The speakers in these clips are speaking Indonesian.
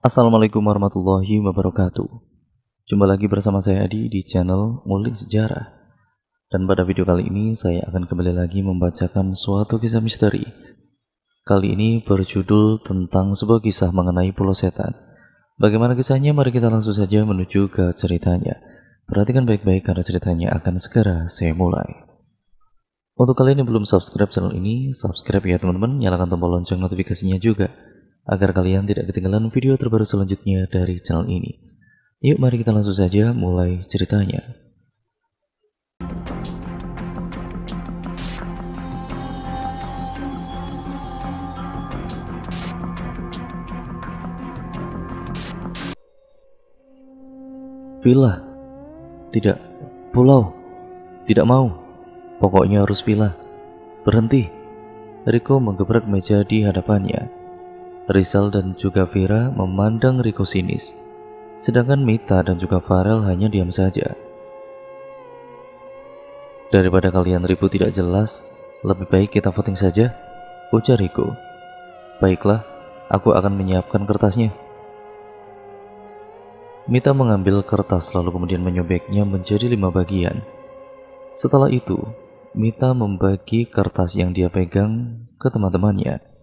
Assalamualaikum warahmatullahi wabarakatuh. Jumpa lagi bersama saya Adi di channel Ngulik Sejarah. Dan pada video kali ini saya akan kembali lagi membacakan suatu kisah misteri. Kali ini berjudul tentang sebuah kisah mengenai Pulau Setan. Bagaimana kisahnya? Mari kita langsung saja menuju ke ceritanya. Perhatikan baik-baik karena ceritanya akan segera saya mulai. Untuk kalian yang belum subscribe channel ini, subscribe ya teman-teman, nyalakan tombol lonceng notifikasinya juga, agar kalian tidak ketinggalan video terbaru selanjutnya dari channel ini. Yuk mari kita langsung saja mulai ceritanya. Villa, tidak, pulau, tidak mau, pokoknya harus villa. Berhenti. Riko menggebrak meja di hadapannya. Rizal dan juga Vira memandang Riko sinis, sedangkan Mita dan juga Farel hanya diam saja. Daripada kalian ribut tidak jelas, lebih baik kita voting saja, ujar Riko. Baiklah, aku akan menyiapkan kertasnya. Mita mengambil kertas lalu kemudian menyobeknya menjadi 5 bagian. Setelah itu, Mita membagi kertas yang dia pegang ke teman-temannya.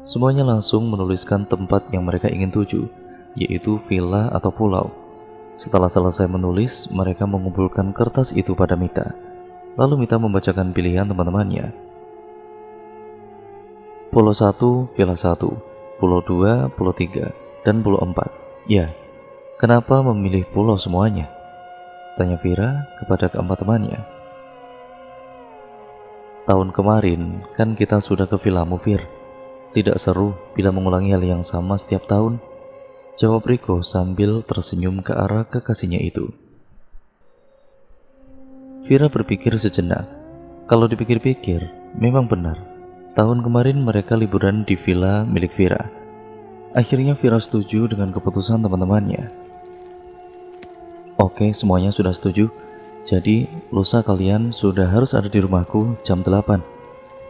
Semuanya langsung menuliskan tempat yang mereka ingin tuju, yaitu villa atau pulau. Setelah selesai menulis, mereka mengumpulkan kertas itu pada Mita. Lalu Mita membacakan pilihan teman-temannya. Pulau 1, Villa 1, Pulau 2, Pulau 3, dan Pulau 4. Ya, kenapa memilih pulau semuanya? Tanya Vira kepada keempat temannya. Tahun kemarin kan kita sudah ke villamu, Vir. Tidak seru bila mengulangi hal yang sama setiap tahun, jawab Riko sambil tersenyum ke arah kekasihnya itu. Vira berpikir sejenak. Kalau dipikir-pikir, memang benar. Tahun kemarin mereka liburan di villa milik Vira. Akhirnya Vira setuju dengan keputusan teman-temannya. Oke, semuanya sudah setuju. Jadi, lusa kalian sudah harus ada di rumahku jam 8.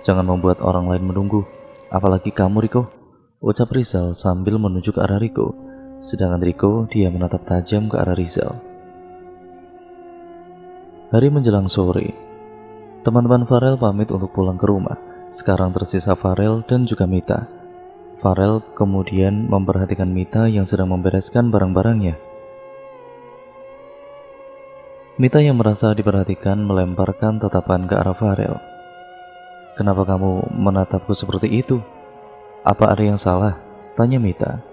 Jangan membuat orang lain menunggu. Apalagi kamu, Riko, ucap Rizal sambil menunjuk ke arah Riko. Sedangkan Riko, dia menatap tajam ke arah Rizal. Hari menjelang sore, teman-teman Farel pamit untuk pulang ke rumah. Sekarang tersisa Farel dan juga Mita. Farel kemudian memperhatikan Mita yang sedang membereskan barang-barangnya. Mita yang merasa diperhatikan melemparkan tatapan ke arah Farel. Kenapa kamu menatapku seperti itu? Apa ada yang salah? Tanya Mita.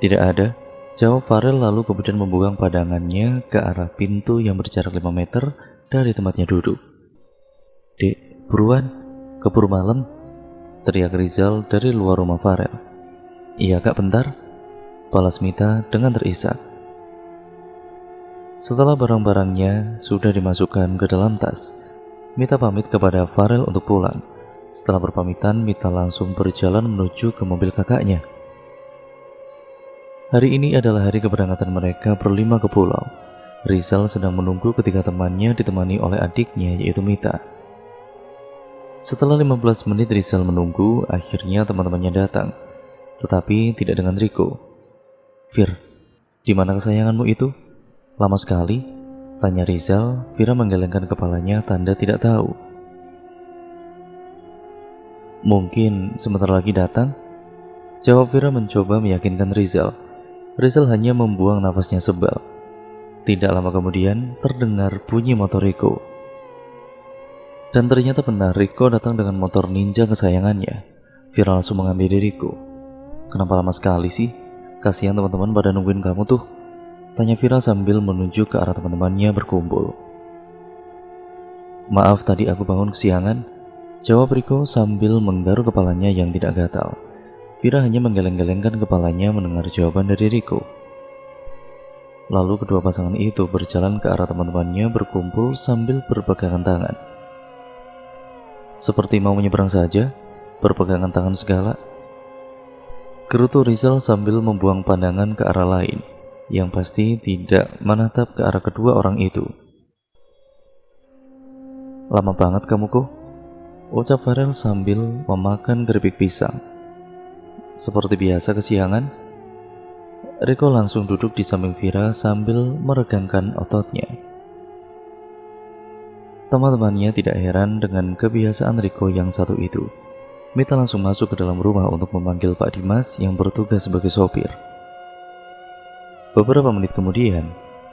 Tidak ada, jawab Farel lalu kemudian membuang pandangannya ke arah pintu yang berjarak 5 meter dari tempatnya duduk. Dek, buruan, keburu malam, teriak Rizal dari luar rumah Farel. Iya kak, bentar, balas Mita dengan terisak. Setelah barang-barangnya sudah dimasukkan ke dalam tas, Mita pamit kepada Farel untuk pulang. Setelah berpamitan, Mita langsung berjalan menuju ke mobil kakaknya. Hari ini adalah hari keberangkatan mereka berlima ke pulau. Rizal sedang menunggu ketika temannya ditemani oleh adiknya yaitu Mita. Setelah 15 menit Rizal menunggu, akhirnya teman-temannya datang. Tetapi tidak dengan Riko. Fir, di mana kesayanganmu itu? Lama sekali, tanya Rizal. Vira menggelengkan kepalanya tanda tidak tahu. Mungkin sebentar lagi datang, jawab Vira mencoba meyakinkan Rizal. Rizal hanya membuang nafasnya sebal. Tidak lama kemudian terdengar bunyi motor Riko. Dan ternyata benar, Riko datang dengan motor ninja kesayangannya. Vira langsung mengambil Riko. Kenapa lama sekali sih? Kasihan teman-teman pada nungguin kamu tuh, tanya Vira sambil menunjuk ke arah teman-temannya berkumpul. Maaf tadi aku bangun kesiangan, jawab Riko sambil menggaruk kepalanya yang tidak gatal. Vira hanya menggeleng-gelengkan kepalanya mendengar jawaban dari Riko. Lalu kedua pasangan itu berjalan ke arah teman-temannya berkumpul sambil berpegangan tangan. Seperti mau menyeberang saja, berpegangan tangan segala. Gerutu Rizal sambil membuang pandangan ke arah lain, yang pasti tidak menatap ke arah kedua orang itu. Lama banget kamu kok, ucap Farel sambil memakan keripik pisang. Seperti biasa kesiangan, Riko langsung duduk di samping Vira sambil meregangkan ototnya. Teman-temannya tidak heran dengan kebiasaan Riko yang satu itu. Mita langsung masuk ke dalam rumah untuk memanggil Pak Dimas yang bertugas sebagai sopir. Beberapa menit kemudian,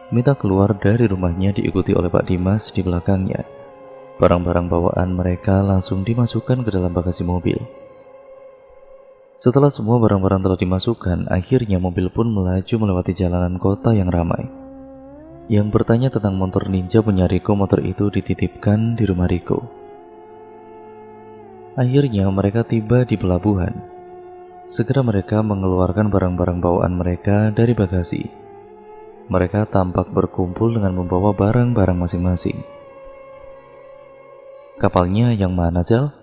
Mita keluar dari rumahnya diikuti oleh Pak Dimas di belakangnya. Barang-barang bawaan mereka langsung dimasukkan ke dalam bagasi mobil. Setelah semua barang-barang telah dimasukkan, akhirnya mobil pun melaju melewati jalanan kota yang ramai. Yang bertanya tentang motor ninja punya Riko, motor itu dititipkan di rumah Riko. Akhirnya mereka tiba di pelabuhan. Segera mereka mengeluarkan barang-barang bawaan mereka dari bagasi. Mereka tampak berkumpul dengan membawa barang-barang masing-masing. "Kapalnya yang mana, Zal?"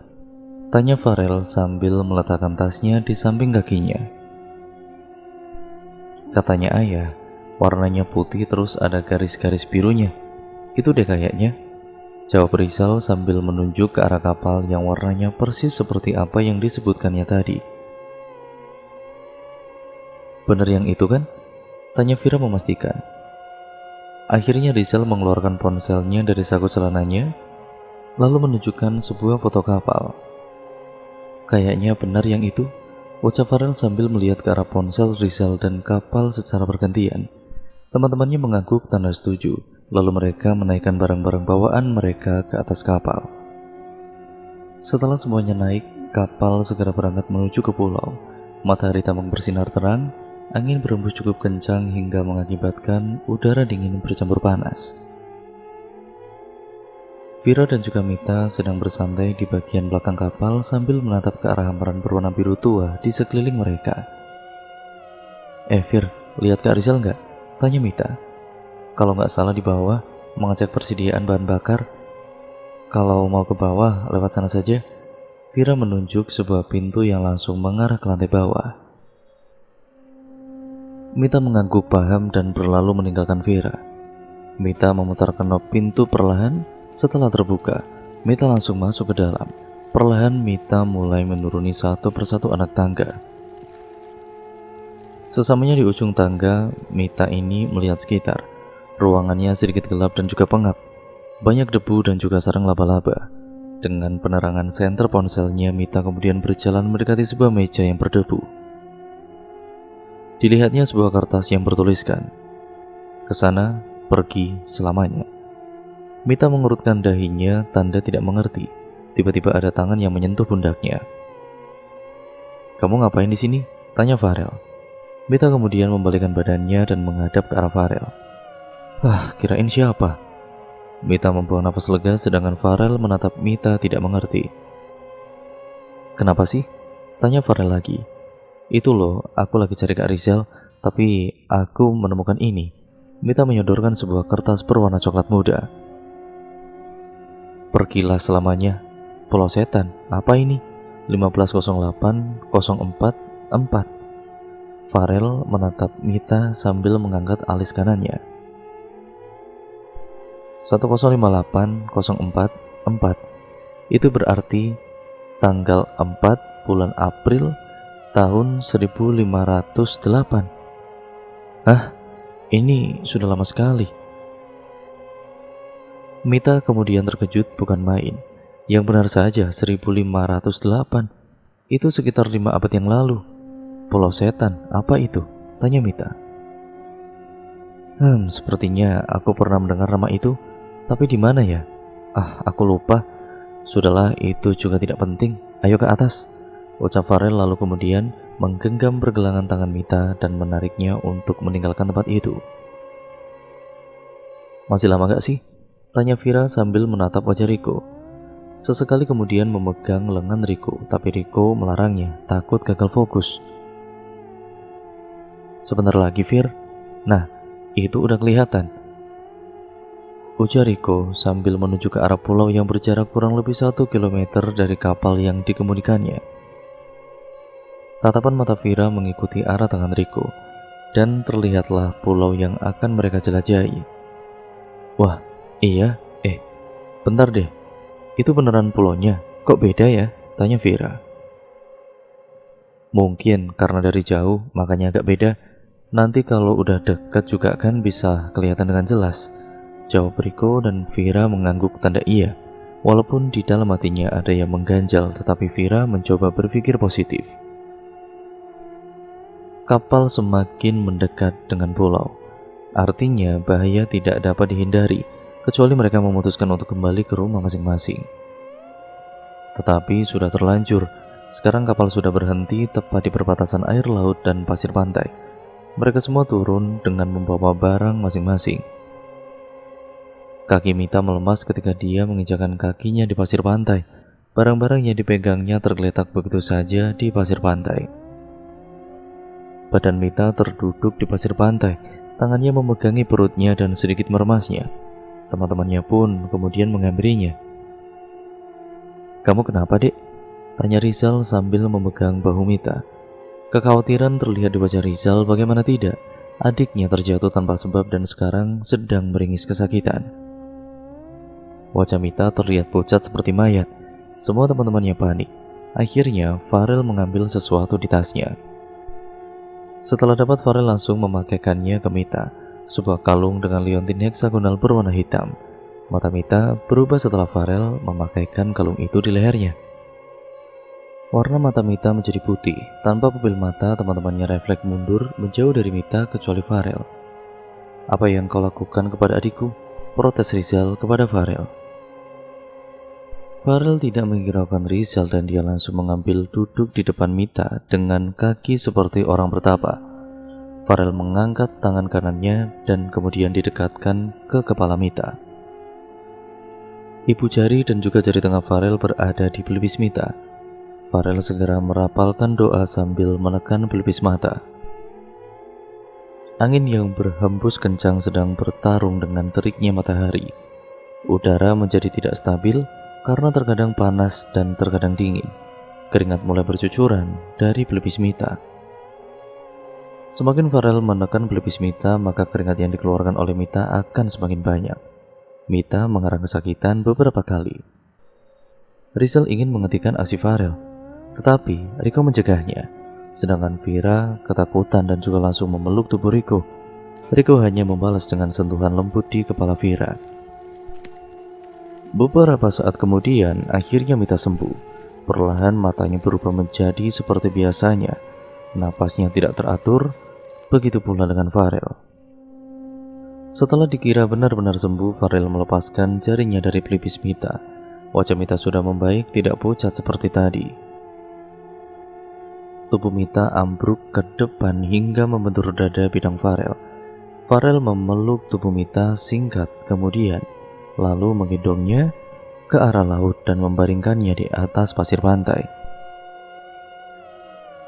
tanya Farel sambil meletakkan tasnya di samping kakinya. "Katanya ayah, warnanya putih terus ada garis-garis birunya. Itu deh kayaknya," jawab Rizal sambil menunjuk ke arah kapal yang warnanya persis seperti apa yang disebutkannya tadi. "Bener yang itu kan?" tanya Vira memastikan. Akhirnya Rizal mengeluarkan ponselnya dari saku celananya, lalu menunjukkan sebuah foto kapal. "Kayaknya benar yang itu," ucap Farel sambil melihat ke arah ponsel Rizal dan kapal secara bergantian. Teman-temannya mengangguk tanda setuju, lalu mereka menaikkan barang-barang bawaan mereka ke atas kapal. Setelah semuanya naik, kapal segera berangkat menuju ke pulau. Matahari tampak bersinar terang, angin berembus cukup kencang hingga mengakibatkan udara dingin bercampur panas. Vira dan juga Mita sedang bersantai di bagian belakang kapal sambil menatap ke arah hamparan berwarna biru tua di sekeliling mereka. Vir, lihat Kak Rizal nggak?" tanya Mita. "Kalau nggak salah di bawah, mengecek persediaan bahan bakar. Kalau mau ke bawah, lewat sana saja." Vira menunjuk sebuah pintu yang langsung mengarah ke lantai bawah. Mita mengangguk paham dan berlalu meninggalkan Vira. Mita memutarkan knob pintu perlahan. Setelah terbuka, Mita langsung masuk ke dalam. Perlahan Mita mulai menuruni satu persatu anak tangga. Sesamanya di ujung tangga, Mita ini melihat sekitar. Ruangannya sedikit gelap dan juga pengap. Banyak debu dan juga sarang laba-laba. Dengan penerangan senter ponselnya, Mita kemudian berjalan mendekati sebuah meja yang berdebu. Dilihatnya sebuah kertas yang bertuliskan, "Kesana, pergi selamanya." Mita mengurutkan dahinya, tanda tidak mengerti. Tiba-tiba ada tangan yang menyentuh pundaknya. "Kamu ngapain di sini?" tanya Farel. Mita kemudian membalikkan badannya dan menghadap ke arah Farel. Kirain siapa?" Mita membuang nafas lega sedangkan Farel menatap Mita tidak mengerti. "Kenapa sih?" tanya Farel lagi. "Itu loh, aku lagi cari Kak Rizal, tapi aku menemukan ini." Mita menyodorkan sebuah kertas berwarna coklat muda. "Pergilah selamanya. Pulau Setan, apa ini? 1508-044." Farel menatap Mita sambil mengangkat alis kanannya. 1058-044, itu berarti tanggal 4 bulan April tahun 1508. Ini sudah lama sekali. Mita kemudian terkejut bukan main. Yang benar saja 1508. Itu sekitar 5 abad yang lalu. Pulau Setan, apa itu? Tanya Mita. Sepertinya aku pernah mendengar nama itu. Tapi di mana ya? Aku lupa. Sudahlah, itu juga tidak penting. Ayo ke atas, ucap Farel lalu kemudian menggenggam pergelangan tangan Mita dan menariknya untuk meninggalkan tempat itu. "Masih lama gak sih?" tanya Vira sambil menatap wajah Riko. Sesekali kemudian memegang lengan Riko, tapi Riko melarangnya, takut gagal fokus. "Sebentar lagi, Vir. Nah, itu udah kelihatan," ujar Riko sambil menuju ke arah pulau yang berjarak kurang lebih 1 kilometer dari kapal yang dikemudikannya. Tatapan mata Vira mengikuti arah tangan Riko, dan terlihatlah pulau yang akan mereka jelajahi. "Wah, iya, bentar deh, itu beneran pulaunya, kok beda ya?" tanya Vira. Mungkin karena dari jauh makanya agak beda. Nanti kalau udah dekat juga kan bisa kelihatan dengan jelas. Jawab Riko dan Vira mengangguk tanda iya. Walaupun di dalam hatinya ada yang mengganjal, tetapi Vira mencoba berpikir positif. Kapal semakin mendekat dengan pulau. Artinya bahaya tidak dapat dihindari, kecuali mereka memutuskan untuk kembali ke rumah masing-masing. Tetapi sudah terlanjur. Sekarang kapal sudah berhenti tepat di perbatasan air laut dan pasir pantai. Mereka semua turun dengan membawa barang masing-masing. Kaki Mita melemas ketika dia menginjakan kakinya di pasir pantai. Barang-barang yang dipegangnya tergeletak begitu saja di pasir pantai. Badan Mita terduduk di pasir pantai. Tangannya memegangi perutnya dan sedikit meremasnya. Teman-temannya pun kemudian menghampirinya. "Kamu kenapa, Dek?" tanya Rizal sambil memegang bahu Mita. Kekhawatiran terlihat di wajah Rizal, bagaimana tidak. Adiknya terjatuh tanpa sebab dan sekarang sedang meringis kesakitan. Wajah Mita terlihat pucat seperti mayat. Semua teman-temannya panik. Akhirnya, Farel mengambil sesuatu di tasnya. Setelah dapat, Farel langsung memakaikannya ke Mita. Sebuah kalung dengan liontin heksagonal berwarna hitam. Mata Mita berubah setelah Farel memakaikan kalung itu di lehernya. Warna mata Mita menjadi putih. Tanpa pupil mata, teman-temannya refleks mundur menjauh dari Mita kecuali Farel. "Apa yang kau lakukan kepada adikku?" protes Rizal kepada Farel. Farel tidak menghiraukan Rizal dan dia langsung mengambil duduk di depan Mita dengan kaki seperti orang bertapa. Farel mengangkat tangan kanannya dan kemudian didekatkan ke kepala Mita. Ibu jari dan juga jari tengah Farel berada di pelipis Mita. Farel segera merapalkan doa sambil menekan pelipis mata. Angin yang berhembus kencang sedang bertarung dengan teriknya matahari. Udara menjadi tidak stabil karena terkadang panas dan terkadang dingin. Keringat mulai bercucuran dari pelipis Mita. Semakin Farel menekan pelipis Mita, maka keringat yang dikeluarkan oleh Mita akan semakin banyak. Mita mengerang kesakitan beberapa kali. Rizal ingin menghentikan aksi Farel, tetapi Riko mencegahnya. Sedangkan Vira ketakutan dan juga langsung memeluk tubuh Riko. Riko hanya membalas dengan sentuhan lembut di kepala Vira. Beberapa saat kemudian, akhirnya Mita sembuh. Perlahan matanya berubah menjadi seperti biasanya. Napasnya tidak teratur, begitu pula dengan Farel. Setelah dikira benar-benar sembuh, Farel melepaskan jarinya dari pelipis Mita. Wajah Mita sudah membaik, tidak pucat seperti tadi. Tubuh Mita ambruk ke depan hingga membentur dada bidang Farel. Farel memeluk tubuh Mita singkat kemudian, lalu menggendongnya ke arah laut dan membaringkannya di atas pasir pantai.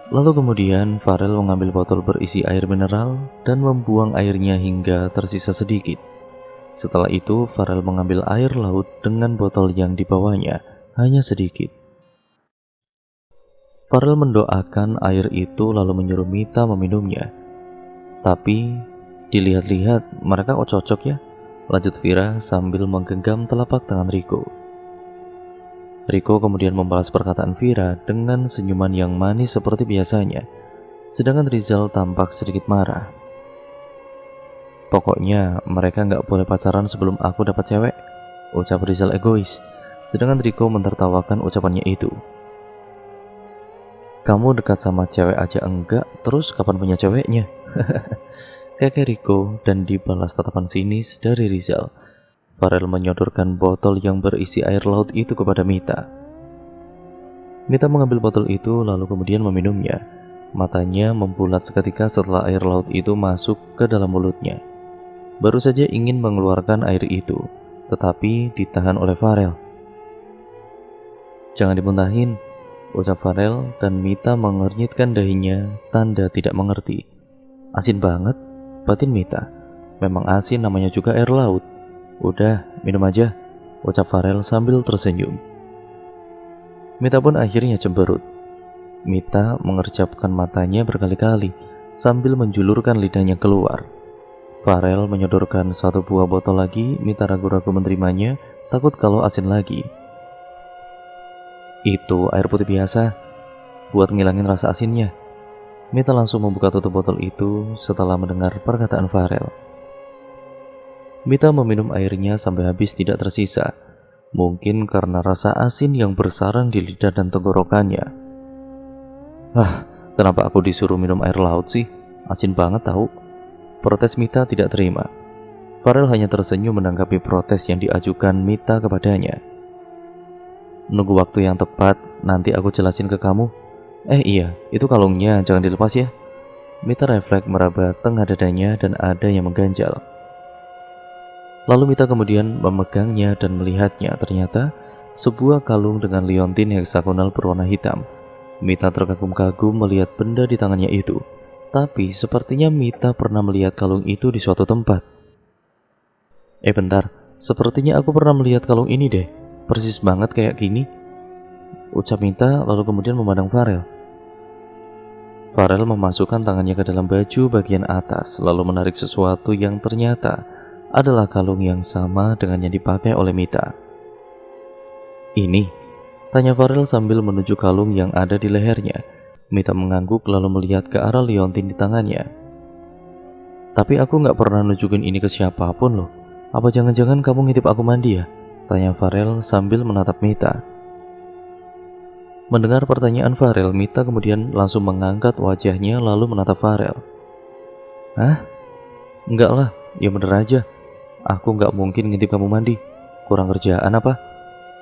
Lalu kemudian Farel mengambil botol berisi air mineral dan membuang airnya hingga tersisa sedikit. Setelah itu Farel mengambil air laut dengan botol yang dibawanya, hanya sedikit. Farel mendoakan air itu lalu menyuruh Mita meminumnya. Tapi dilihat-lihat mereka cocok ya, lanjut Vira sambil menggenggam telapak tangan Riko. Riko kemudian membalas perkataan Vira dengan senyuman yang manis seperti biasanya. Sedangkan Rizal tampak sedikit marah. "Pokoknya mereka nggak boleh pacaran sebelum aku dapat cewek," ucap Rizal egois. Sedangkan Riko mentertawakan ucapannya itu. "Kamu dekat sama cewek aja enggak, terus kapan punya ceweknya?" Kakek Riko, dan dibalas tatapan sinis dari Rizal. Farel menyodorkan botol yang berisi air laut itu kepada Mita. Mita mengambil botol itu lalu kemudian meminumnya. Matanya membulat seketika setelah air laut itu masuk ke dalam mulutnya. Baru saja ingin mengeluarkan air itu, tetapi ditahan oleh Farel. "Jangan dimuntahin," ucap Farel, dan Mita mengernyitkan dahinya tanda tidak mengerti. "Asin banget," batin Mita. "Memang asin, namanya juga air laut." "Udah, minum aja," ucap Farel sambil tersenyum. Mita pun akhirnya cemberut. Mita mengerjapkan matanya berkali-kali sambil menjulurkan lidahnya keluar. Farel menyodorkan satu buah botol lagi. Mita ragu-ragu menerimanya, takut kalau asin lagi. "Itu air putih biasa," buat ngilangin rasa asinnya. Mita langsung membuka tutup botol itu setelah mendengar perkataan Farel. Mita meminum airnya sampai habis tidak tersisa, mungkin karena rasa asin yang bersarang di lidah dan tenggorokannya. Kenapa aku disuruh minum air laut sih? Asin banget tahu. Protes Mita tidak terima. Farel hanya tersenyum menanggapi protes yang diajukan Mita kepadanya. Nunggu waktu yang tepat, nanti aku jelasin ke kamu. Iya, itu kalungnya jangan dilepas ya. Mita refleks meraba tengah dadanya dan ada yang mengganjal. Lalu Mita kemudian memegangnya dan melihatnya. Ternyata sebuah kalung dengan liontin heksagonal berwarna hitam. Mita terkagum-kagum melihat benda di tangannya itu. Tapi sepertinya Mita pernah melihat kalung itu di suatu tempat. Bentar, sepertinya aku pernah melihat kalung ini deh. Persis banget kayak gini, ucap Mita lalu kemudian memandang Farel. Farel memasukkan tangannya ke dalam baju bagian atas lalu menarik sesuatu yang ternyata adalah kalung yang sama dengan yang dipakai oleh Mita. Ini? Tanya Farel sambil menuju kalung yang ada di lehernya. Mita mengangguk lalu melihat ke arah liontin di tangannya. Tapi aku gak pernah nunjukin ini ke siapapun loh. Apa jangan-jangan kamu ngintip aku mandi ya? Tanya Farel sambil menatap Mita. Mendengar pertanyaan Farel, Mita kemudian langsung mengangkat wajahnya lalu menatap Farel. Enggak lah, ya bener aja. Aku nggak mungkin ngintip kamu mandi. Kurang kerjaan apa?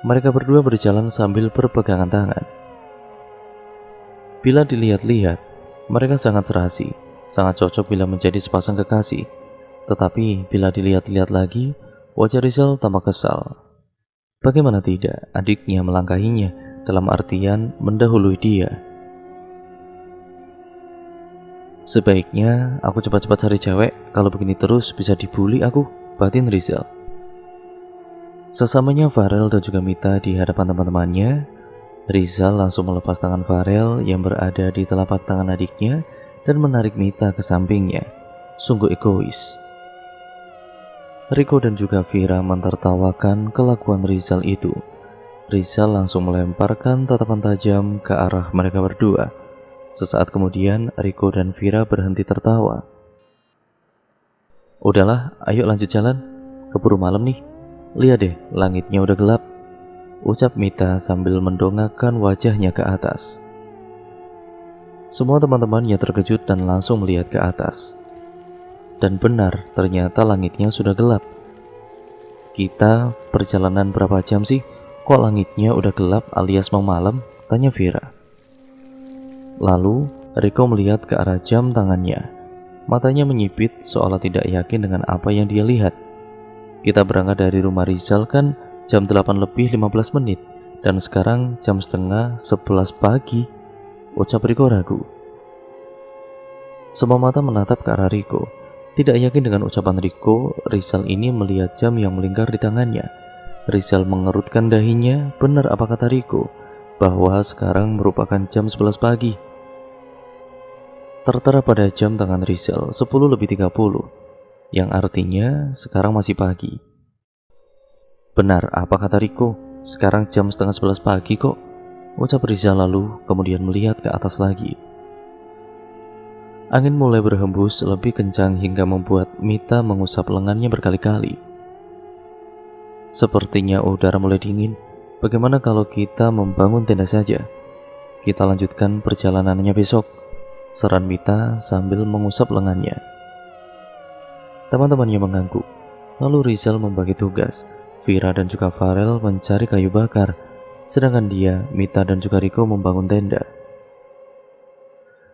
Mereka berdua berjalan sambil berpegangan tangan. Bila dilihat-lihat, mereka sangat serasi, sangat cocok bila menjadi sepasang kekasih. Tetapi bila dilihat-lihat lagi, wajah Rizal tampak kesal. Bagaimana tidak, adiknya melangkahinya, dalam artian mendahului dia. Sebaiknya aku cepat-cepat cari cewek, kalau begini terus bisa dibully aku, batin Rizal. Sesamanya Farel dan juga Mita di hadapan teman-temannya, Rizal langsung melepas tangan Farel yang berada di telapak tangan adiknya dan menarik Mita ke sampingnya. Sungguh egois. Riko dan juga Vira mentertawakan kelakuan Rizal itu. Rizal langsung melemparkan tatapan tajam ke arah mereka berdua. Sesaat kemudian Riko dan Vira berhenti tertawa. Udahlah, ayo lanjut jalan. Keburu malam nih. Lihat deh, langitnya udah gelap, ucap Mita sambil mendongakkan wajahnya ke atas. Semua teman-temannya terkejut dan langsung melihat ke atas. Dan benar, ternyata langitnya sudah gelap. Kita perjalanan berapa jam sih? Kok langitnya udah gelap alias mau malam? Tanya Vira. Lalu, Riko melihat ke arah jam tangannya. Matanya menyipit seolah tidak yakin dengan apa yang dia lihat. Kita berangkat dari rumah Rizal kan jam 8:15 dan sekarang jam setengah 11 pagi, ucap Riko ragu. Semua mata menatap ke arah Riko. Tidak yakin dengan ucapan Riko, Rizal ini melihat jam yang melingkar di tangannya. Rizal mengerutkan dahinya. Benar apa kata Riko, bahwa sekarang merupakan jam 11 pagi. Tertera pada jam tangan Rizal 10:30, yang artinya sekarang masih pagi. Benar apa kata Riko, sekarang jam setengah 11 pagi kok, ucap Rizal lalu kemudian melihat ke atas lagi. Angin mulai berhembus lebih kencang hingga membuat Mita mengusap lengannya berkali-kali. Sepertinya udara mulai dingin. Bagaimana kalau kita membangun tenda saja? Kita lanjutkan perjalanannya besok, saran Mita sambil mengusap lengannya. Teman-temannya mengangguk. Lalu Rizal membagi tugas. Vira dan juga Farel mencari kayu bakar, sedangkan dia, Mita dan juga Riko membangun tenda.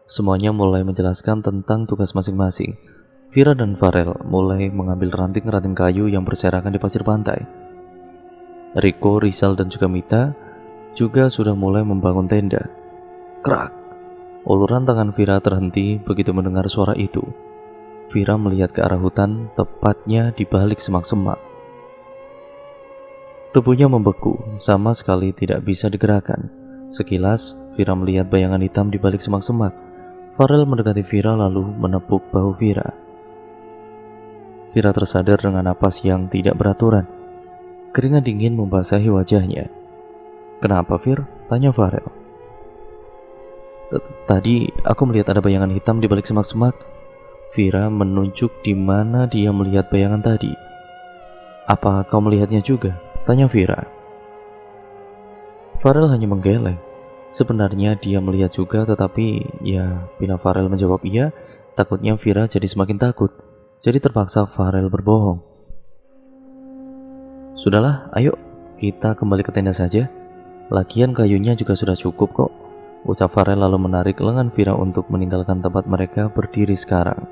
Semuanya mulai menjelaskan tentang tugas masing-masing. Vira dan Farel mulai mengambil ranting-ranting kayu yang berserakan di pasir pantai. Riko, Rizal dan juga Mita juga sudah mulai membangun tenda. Krak! Uluran tangan Vira terhenti begitu mendengar suara itu. Vira melihat ke arah hutan, tepatnya di balik semak-semak. Tubuhnya membeku, sama sekali tidak bisa digerakkan. Sekilas, Vira melihat bayangan hitam di balik semak-semak. Farel mendekati Vira lalu menepuk bahu Vira. Vira tersadar dengan napas yang tidak beraturan. Keringat dingin membasahi wajahnya. Kenapa, Vir? Tanya Farel. Tadi aku melihat ada bayangan hitam di balik semak-semak. Vira menunjuk di mana dia melihat bayangan tadi. Apa kau melihatnya juga? Tanya Vira. Farel hanya menggeleng. Sebenarnya dia melihat juga, tetapi ya bila Farel menjawab iya, takutnya Vira jadi semakin takut. Jadi terpaksa Farel berbohong. Sudahlah, ayo kita kembali ke tenda saja. Lagian kayunya juga sudah cukup kok, ucap Farel lalu menarik lengan Vira untuk meninggalkan tempat mereka berdiri sekarang.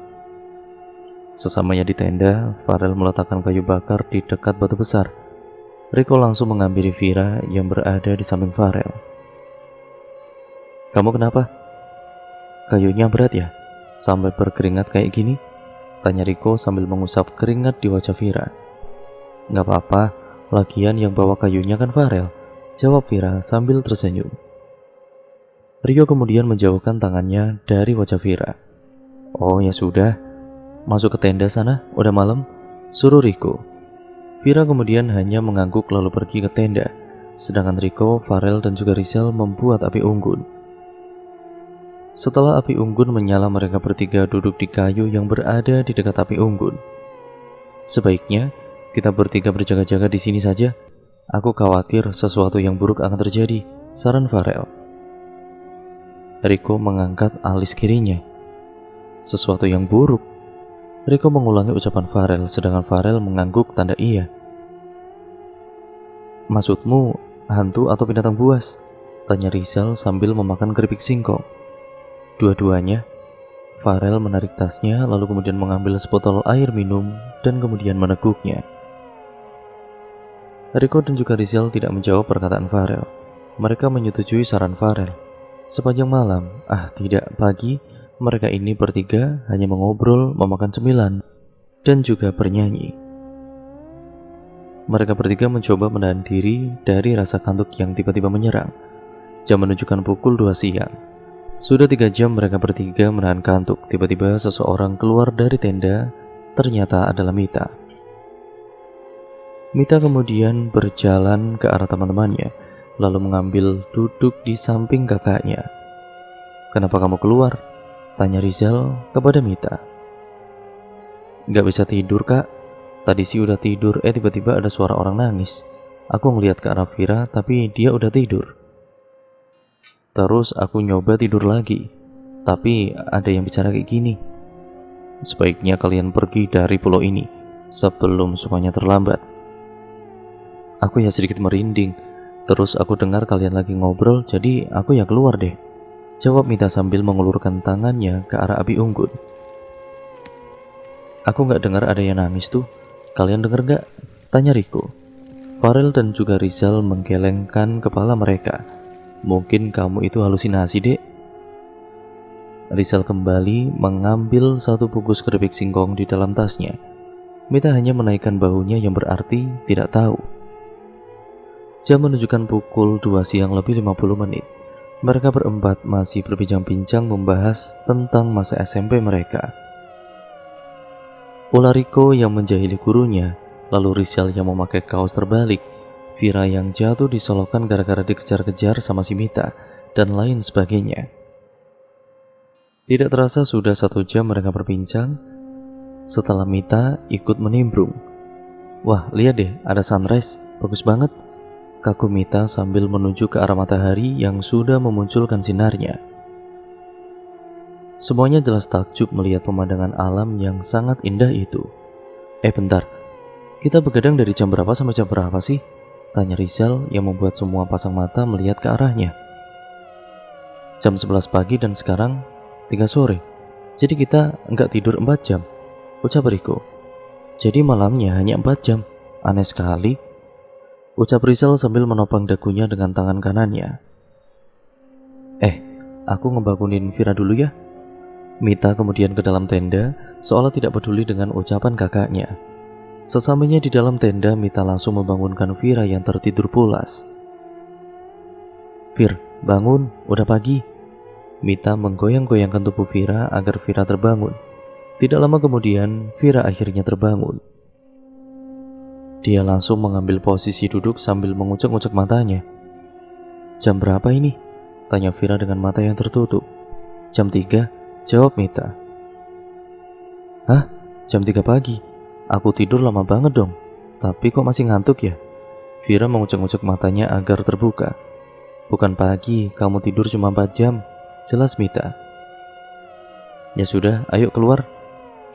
Sesamanya di tenda, Farel meletakkan kayu bakar di dekat batu besar. Rico langsung mengambil Vira yang berada di samping Farel. Kamu kenapa? Kayunya berat ya? Sampai berkeringat kayak gini? Tanya Rico sambil mengusap keringat di wajah Vira. Gak apa-apa, lagian yang bawa kayunya kan Farel, jawab Vira sambil tersenyum. Rio kemudian menjauhkan tangannya dari wajah Vira. Oh ya sudah, masuk ke tenda sana, udah malam, suruh Rico. Vira kemudian hanya mengangguk lalu pergi ke tenda, sedangkan Rico, Farel dan juga Rizal membuat api unggun. Setelah api unggun menyala, mereka bertiga duduk di kayu yang berada di dekat api unggun. Sebaiknya kita bertiga berjaga-jaga di sini saja. Aku khawatir sesuatu yang buruk akan terjadi, saran Farel. Rico mengangkat alis kirinya. Sesuatu yang buruk? Rico mengulangi ucapan Farel, sedangkan Farel mengangguk tanda iya. Maksudmu hantu atau binatang buas? Tanya Rizal sambil memakan keripik singkong. Dua-duanya. Farel menarik tasnya lalu kemudian mengambil sebotol air minum dan kemudian meneguknya. Rico dan juga Rizal tidak menjawab perkataan Farel. Mereka menyetujui saran Farel. Sepanjang malam, tidak pagi, mereka ini bertiga hanya mengobrol, memakan cemilan, dan juga bernyanyi. Mereka bertiga mencoba menahan diri dari rasa kantuk yang tiba-tiba menyerang. Jam menunjukkan pukul 2 siang. Sudah 3 jam mereka bertiga menahan kantuk. Tiba-tiba seseorang keluar dari tenda. Ternyata adalah Mita. Mita kemudian berjalan ke arah teman-temannya, lalu mengambil duduk di samping kakaknya. Kenapa kamu keluar? Tanya Rizal kepada Mita. Gak bisa tidur kak. Tadi sih udah tidur, tiba-tiba ada suara orang nangis. Aku ngeliat ke arah Vira, tapi dia udah tidur. Terus aku nyoba tidur lagi, tapi ada yang bicara kayak gini. Sebaiknya kalian pergi dari pulau ini sebelum semuanya terlambat. Aku ya sedikit merinding. Terus aku dengar kalian lagi ngobrol, jadi aku ya keluar deh, jawab Mita sambil mengulurkan tangannya ke arah api unggun. Aku gak dengar ada yang nangis tuh. Kalian dengar gak? Tanya Rico. Farel dan juga Rizal menggelengkan kepala mereka. Mungkin kamu itu halusinasi, dek. Rizal kembali mengambil satu bungkus keripik singkong di dalam tasnya. Mita hanya menaikkan bahunya yang berarti tidak tahu. Jam menunjukkan pukul 2 siang lebih 50 menit. Mereka berempat masih berbincang-bincang membahas tentang masa SMP mereka. Ulah Rico yang menjahili gurunya, lalu Rizal yang memakai kaos terbalik, Vira yang jatuh disolokan gara-gara dikejar-kejar sama si Mita, dan lain sebagainya. Tidak terasa sudah 1 jam mereka berbincang, setelah Mita ikut menimbrung. Wah, lihat deh, ada sunrise, bagus banget, kagum Mita sambil menunjuk ke arah matahari yang sudah memunculkan sinarnya. Semuanya jelas takjub melihat pemandangan alam yang sangat indah itu. Bentar, kita begadang dari jam berapa sampai jam berapa sih? Tanya Rizal yang membuat semua pasang mata melihat ke arahnya. Jam 11 pagi dan sekarang 3 sore. Jadi kita enggak tidur 4 jam, ucap Rico. Jadi malamnya hanya 4 jam. Aneh sekali, ucap Rizal sambil menopang dagunya dengan tangan kanannya. Aku ngebangunin Vira dulu ya. Mita kemudian ke dalam tenda, seolah tidak peduli dengan ucapan kakaknya. Sesamanya di dalam tenda, Mita langsung membangunkan Vira yang tertidur pulas. Vir, bangun, udah pagi. Mita menggoyang-goyangkan tubuh Vira agar Vira terbangun. Tidak lama kemudian, Vira akhirnya terbangun. Dia langsung mengambil posisi duduk sambil mengucek-ucek matanya. Jam berapa ini? Tanya Vira dengan mata yang tertutup. Jam 3, jawab Mita. Hah? Jam 3 pagi? Aku tidur lama banget dong. Tapi kok masih ngantuk ya? Vira mengucek-ngucek matanya agar terbuka. Bukan pagi, kamu tidur cuma 4 jam. Jelas Mita. Ya sudah, ayo keluar.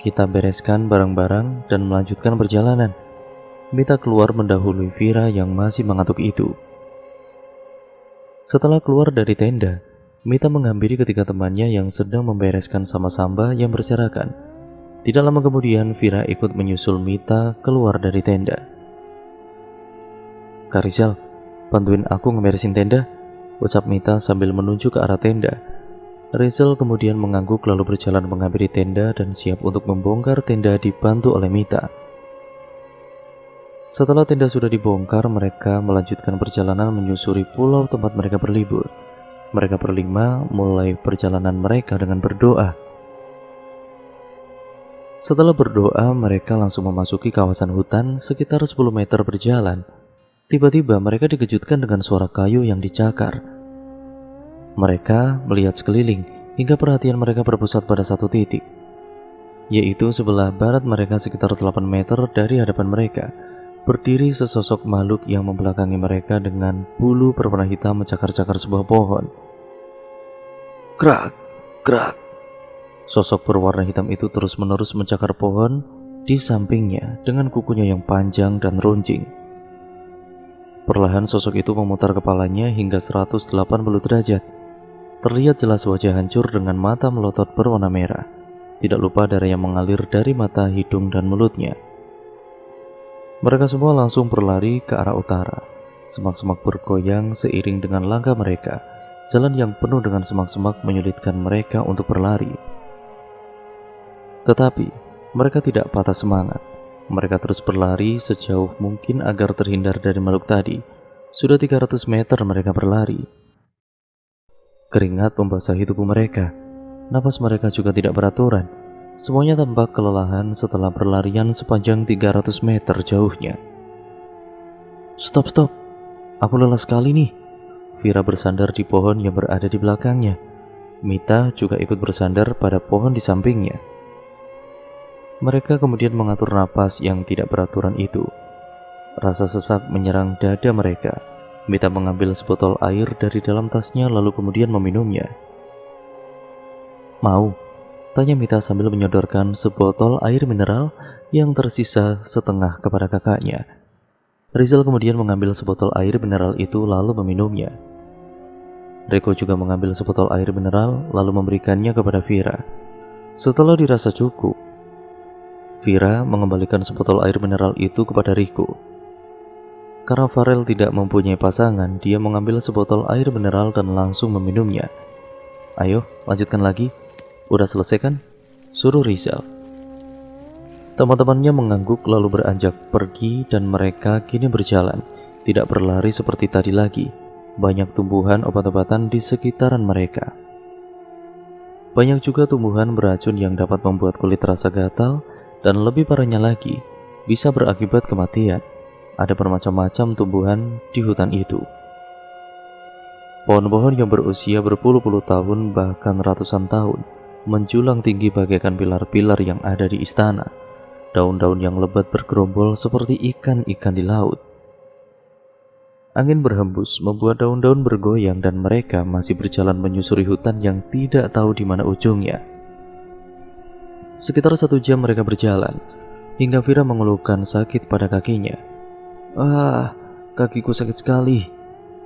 Kita bereskan barang-barang dan melanjutkan perjalanan. Mita keluar mendahului Vira yang masih mengantuk itu. Setelah keluar dari tenda, Mita menghampiri ketiga temannya yang sedang membereskan sampah-sampah yang berserakan. Tidak lama kemudian, Vira ikut menyusul Mita keluar dari tenda. Kak Rizal, bantuin aku ngeberesin tenda, ucap Mita sambil menunjuk ke arah tenda. Rizal kemudian mengangguk lalu berjalan menghampiri tenda dan siap untuk membongkar tenda dibantu oleh Mita. Setelah tenda sudah dibongkar, mereka melanjutkan perjalanan menyusuri pulau tempat mereka berlibur. Mereka berlima mulai perjalanan mereka dengan berdoa. Setelah berdoa, mereka langsung memasuki kawasan hutan sekitar 10 meter berjalan. Tiba-tiba mereka dikejutkan dengan suara kayu yang dicakar. Mereka melihat sekeliling hingga perhatian mereka berpusat pada satu titik, yaitu sebelah barat mereka sekitar 8 meter dari hadapan mereka. Berdiri sesosok makhluk yang membelakangi mereka dengan bulu berwarna hitam mencakar-cakar sebuah pohon. Krak, krak. Sosok berwarna hitam itu terus-menerus mencakar pohon di sampingnya dengan kukunya yang panjang dan runcing. Perlahan sosok itu memutar kepalanya hingga 180 derajat. Terlihat jelas wajah hancur dengan mata melotot berwarna merah. Tidak lupa darah yang mengalir dari mata, hidung, dan mulutnya. Mereka semua langsung berlari ke arah utara. Semak-semak bergoyang seiring dengan langkah mereka. Jalan yang penuh dengan semak-semak menyulitkan mereka untuk berlari. Tetapi mereka tidak patah semangat. Mereka terus berlari sejauh mungkin agar terhindar dari makhluk tadi. Sudah 300 meter mereka berlari. Keringat membasahi tubuh mereka. Napas mereka juga tidak beraturan. Semuanya tampak kelelahan setelah berlarian sepanjang 300 meter jauhnya. Stop, aku lelah sekali nih. Vira bersandar di pohon yang berada di belakangnya. Mita juga ikut bersandar pada pohon di sampingnya. Mereka kemudian mengatur napas yang tidak beraturan itu. Rasa sesak menyerang dada mereka. Mita mengambil sebotol air dari dalam tasnya lalu kemudian meminumnya. Mau? Tanya Mita sambil menyodorkan sebotol air mineral yang tersisa setengah kepada kakaknya. Rizal kemudian mengambil sebotol air mineral itu lalu meminumnya. Riko juga mengambil sebotol air mineral lalu memberikannya kepada Vira. Setelah dirasa cukup, Vira mengembalikan sebotol air mineral itu kepada Riko. Karena Farel tidak mempunyai pasangan, dia mengambil sebotol air mineral dan langsung meminumnya. Ayo, lanjutkan lagi. Udah selesai kan? Suruh Rizal. Teman-temannya mengangguk lalu beranjak pergi dan mereka kini berjalan, tidak berlari seperti tadi lagi. Banyak tumbuhan obat-obatan di sekitaran mereka. Banyak juga tumbuhan beracun yang dapat membuat kulit terasa gatal dan lebih parahnya lagi, bisa berakibat kematian. Ada bermacam-macam tumbuhan di hutan itu. Pohon-pohon yang berusia berpuluh-puluh tahun bahkan ratusan tahun menjulang tinggi bagaikan pilar-pilar yang ada di istana. Daun-daun yang lebat bergerombol seperti ikan-ikan di laut. Angin berhembus membuat daun-daun bergoyang dan mereka masih berjalan menyusuri hutan yang tidak tahu di mana ujungnya. Sekitar 1 jam mereka berjalan, hingga Vira mengeluhkan sakit pada kakinya. Kakiku sakit sekali.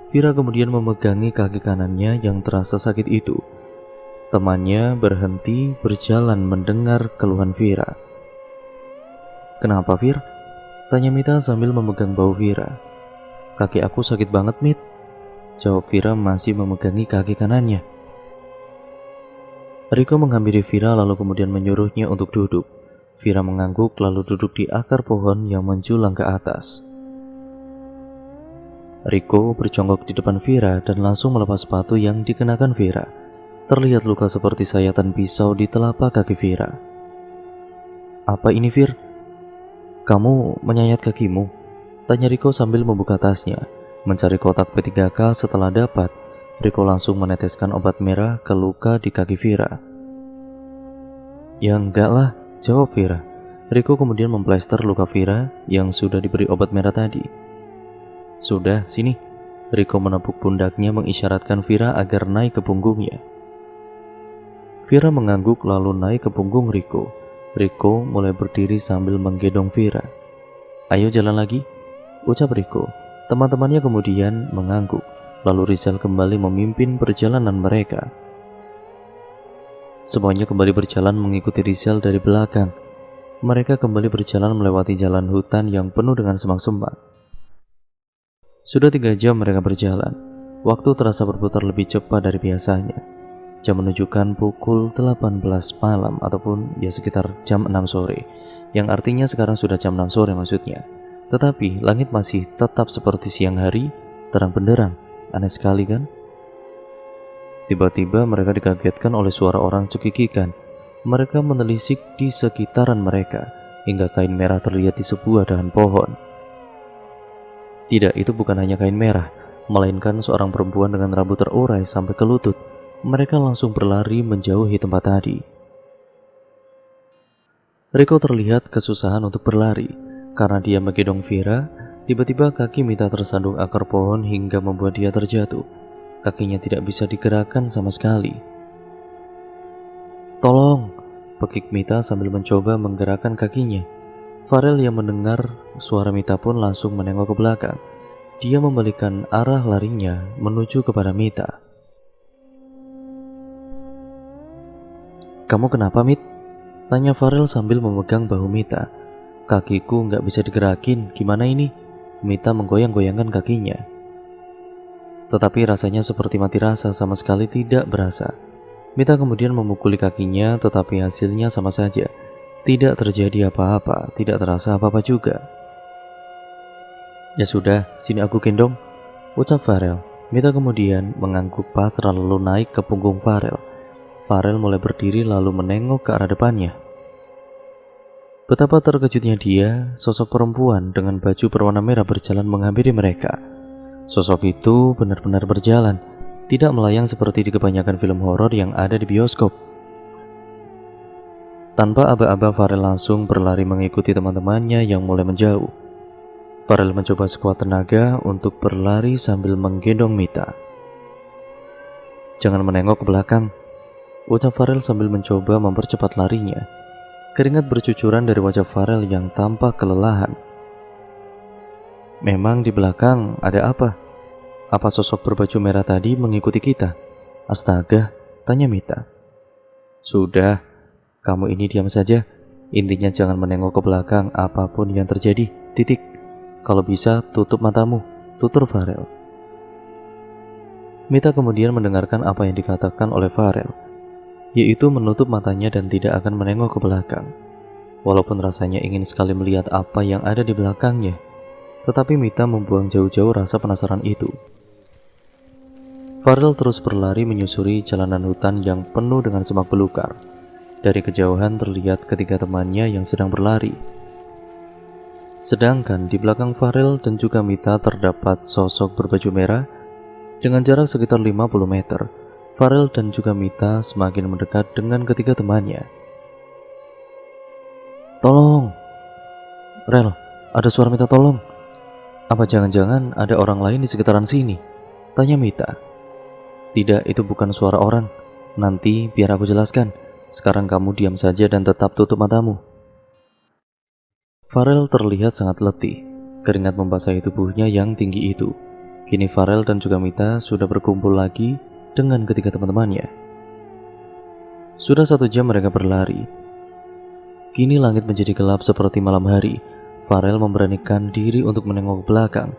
Vira kemudian memegangi kaki kanannya yang terasa sakit itu. Temannya berhenti berjalan mendengar keluhan Vira. Kenapa, Vir? Tanya Mita sambil memegang bahu Vira. Kaki aku sakit banget, Mit. Jawab Vira masih memegangi kaki kanannya. Riko menghampiri Vira lalu kemudian menyuruhnya untuk duduk. Vira mengangguk lalu duduk di akar pohon yang menjulang ke atas. Riko berjongkok di depan Vira dan langsung melepas sepatu yang dikenakan Vira. Terlihat luka seperti sayatan pisau di telapak kaki Vira. Apa ini, Vir? Kamu menyayat kakimu? Tanya Riko sambil membuka tasnya, mencari kotak P3K. Setelah dapat, Riko langsung meneteskan obat merah ke luka di kaki Vira. "Ya enggak lah," jawab Vira. Riko kemudian memplester luka Vira yang sudah diberi obat merah tadi. "Sudah, sini." Riko menepuk pundaknya mengisyaratkan Vira agar naik ke punggungnya. Vira mengangguk lalu naik ke punggung Riko. Riko mulai berdiri sambil menggendong Vira. "Ayo jalan lagi," ucap Riko. Teman-temannya kemudian mengangguk. Lalu Rizal kembali memimpin perjalanan mereka. Semuanya kembali berjalan mengikuti Rizal dari belakang. Mereka kembali berjalan melewati jalan hutan yang penuh dengan semak-semak. Sudah 3 jam mereka berjalan. Waktu terasa berputar lebih cepat dari biasanya. Jam menunjukkan pukul 18 malam ataupun ya sekitar jam 6 sore. Yang artinya sekarang sudah jam 6 sore maksudnya. Tetapi langit masih tetap seperti siang hari, terang benderang. Aneh sekali kan? Tiba-tiba mereka dikagetkan oleh suara orang cekikikan. Mereka menelisik di sekitaran mereka, hingga kain merah terlihat di sebuah dahan pohon. Tidak, itu bukan hanya kain merah, melainkan seorang perempuan dengan rambut terurai sampai ke lutut. Mereka langsung berlari menjauhi tempat tadi. Riko terlihat kesusahan untuk berlari, karena dia menggendong Vira. Tiba-tiba kaki Mita tersandung akar pohon hingga membuat dia terjatuh. Kakinya tidak bisa digerakkan sama sekali. "Tolong!" pekik Mita sambil mencoba menggerakkan kakinya. Farel yang mendengar suara Mita pun langsung menengok ke belakang. Dia membalikkan arah larinya menuju kepada Mita. "Kamu kenapa, Mit?" tanya Farel sambil memegang bahu Mita. "Kakiku nggak bisa digerakin, gimana ini?" Mita menggoyang-goyangkan kakinya. Tetapi rasanya seperti mati rasa, sama sekali tidak berasa. Mita kemudian memukuli kakinya, tetapi hasilnya sama saja. Tidak terjadi apa-apa, tidak terasa apa-apa juga. "Ya sudah, sini aku gendong," ucap Farel. Mita kemudian mengangguk pasrah lalu naik ke punggung Farel. Farel mulai berdiri lalu menengok ke arah depannya. Betapa terkejutnya dia, sosok perempuan dengan baju berwarna merah berjalan menghampiri mereka. Sosok itu benar-benar berjalan, tidak melayang seperti di kebanyakan film horor yang ada di bioskop. Tanpa aba-aba, Farel langsung berlari mengikuti teman-temannya yang mulai menjauh. Farel mencoba sekuat tenaga untuk berlari sambil menggendong Mita. "Jangan menengok ke belakang," ucap Farel sambil mencoba mempercepat larinya. Keringat bercucuran dari wajah Farel yang tampak kelelahan. "Memang di belakang ada apa? Apa sosok berbaju merah tadi mengikuti kita?" "Astaga," tanya Mita. "Sudah, kamu ini diam saja. Intinya jangan menengok ke belakang apapun yang terjadi. Titik. Kalau bisa tutup matamu," tutur Farel. Mita kemudian mendengarkan apa yang dikatakan oleh Farel, yaitu menutup matanya dan tidak akan menengok ke belakang. Walaupun rasanya ingin sekali melihat apa yang ada di belakangnya, tetapi Mita membuang jauh-jauh rasa penasaran itu. Farel terus berlari menyusuri jalanan hutan yang penuh dengan semak belukar. Dari kejauhan terlihat ketiga temannya yang sedang berlari. Sedangkan di belakang Farel dan juga Mita terdapat sosok berbaju merah. Dengan jarak sekitar 50 meter, Farel dan juga Mita semakin mendekat dengan ketiga temannya. "Tolong! Rel, ada suara minta tolong. Apa jangan-jangan ada orang lain di sekitaran sini?" tanya Mita. "Tidak, itu bukan suara orang. Nanti biar aku jelaskan. Sekarang kamu diam saja dan tetap tutup matamu." Farel terlihat sangat letih. Keringat membasahi tubuhnya yang tinggi itu. Kini Farel dan juga Mita sudah berkumpul lagi dengan ketiga teman-temannya. Sudah 1 jam mereka berlari. Kini langit menjadi gelap seperti malam hari. Farel memberanikan diri untuk menengok ke belakang.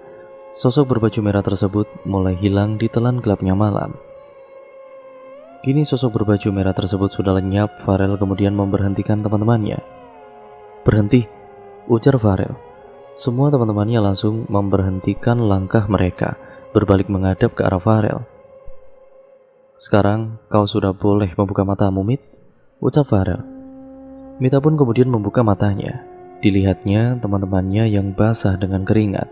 Sosok berbaju merah tersebut mulai hilang di telan gelapnya malam. Kini sosok berbaju merah tersebut sudah lenyap. Farel kemudian memberhentikan teman-temannya. "Berhenti," ujar Farel. Semua teman-temannya langsung memberhentikan langkah mereka, berbalik menghadap ke arah Farel. "Sekarang kau sudah boleh membuka matamu, Mit," ucap Farel. Mita pun kemudian membuka matanya. Dilihatnya teman-temannya yang basah dengan keringat.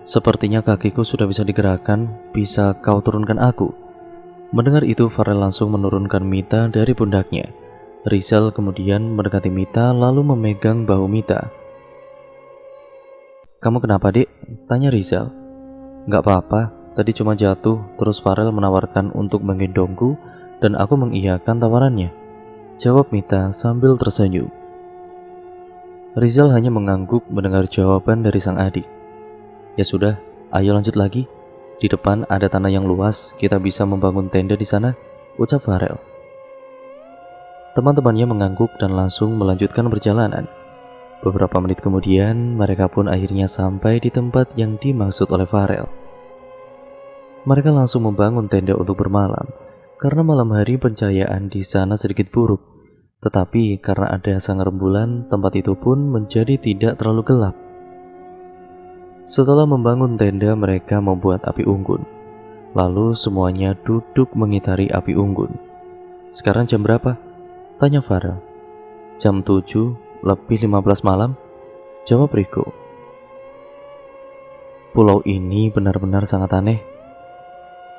Sepertinya kakiku sudah bisa digerakkan, bisa kau turunkan aku. Mendengar itu, Farel langsung menurunkan Mita dari pundaknya. Rizal kemudian mendekati Mita lalu memegang bahu Mita. Kamu kenapa, Dek? Tanya Rizal. Gak apa-apa, tadi cuma jatuh, terus Farel menawarkan untuk menggendongku dan aku mengiyakan tawarannya. Jawab Mita sambil tersenyum. Rizal hanya mengangguk mendengar jawaban dari sang adik. Ya sudah, ayo lanjut lagi. Di depan ada tanah yang luas, kita bisa membangun tenda di sana, ucap Farel. Teman-temannya mengangguk dan langsung melanjutkan perjalanan. Beberapa menit kemudian, mereka pun akhirnya sampai di tempat yang dimaksud oleh Farel. Mereka langsung membangun tenda untuk bermalam, karena malam hari pencahayaan di sana sedikit buruk. Tetapi karena ada sang rembulan, tempat itu pun menjadi tidak terlalu gelap. Setelah membangun tenda, mereka membuat api unggun. Lalu semuanya duduk mengitari api unggun. Sekarang jam berapa? Tanya Farel. Jam 7:15 malam, jawab Riko. Pulau ini benar-benar sangat aneh.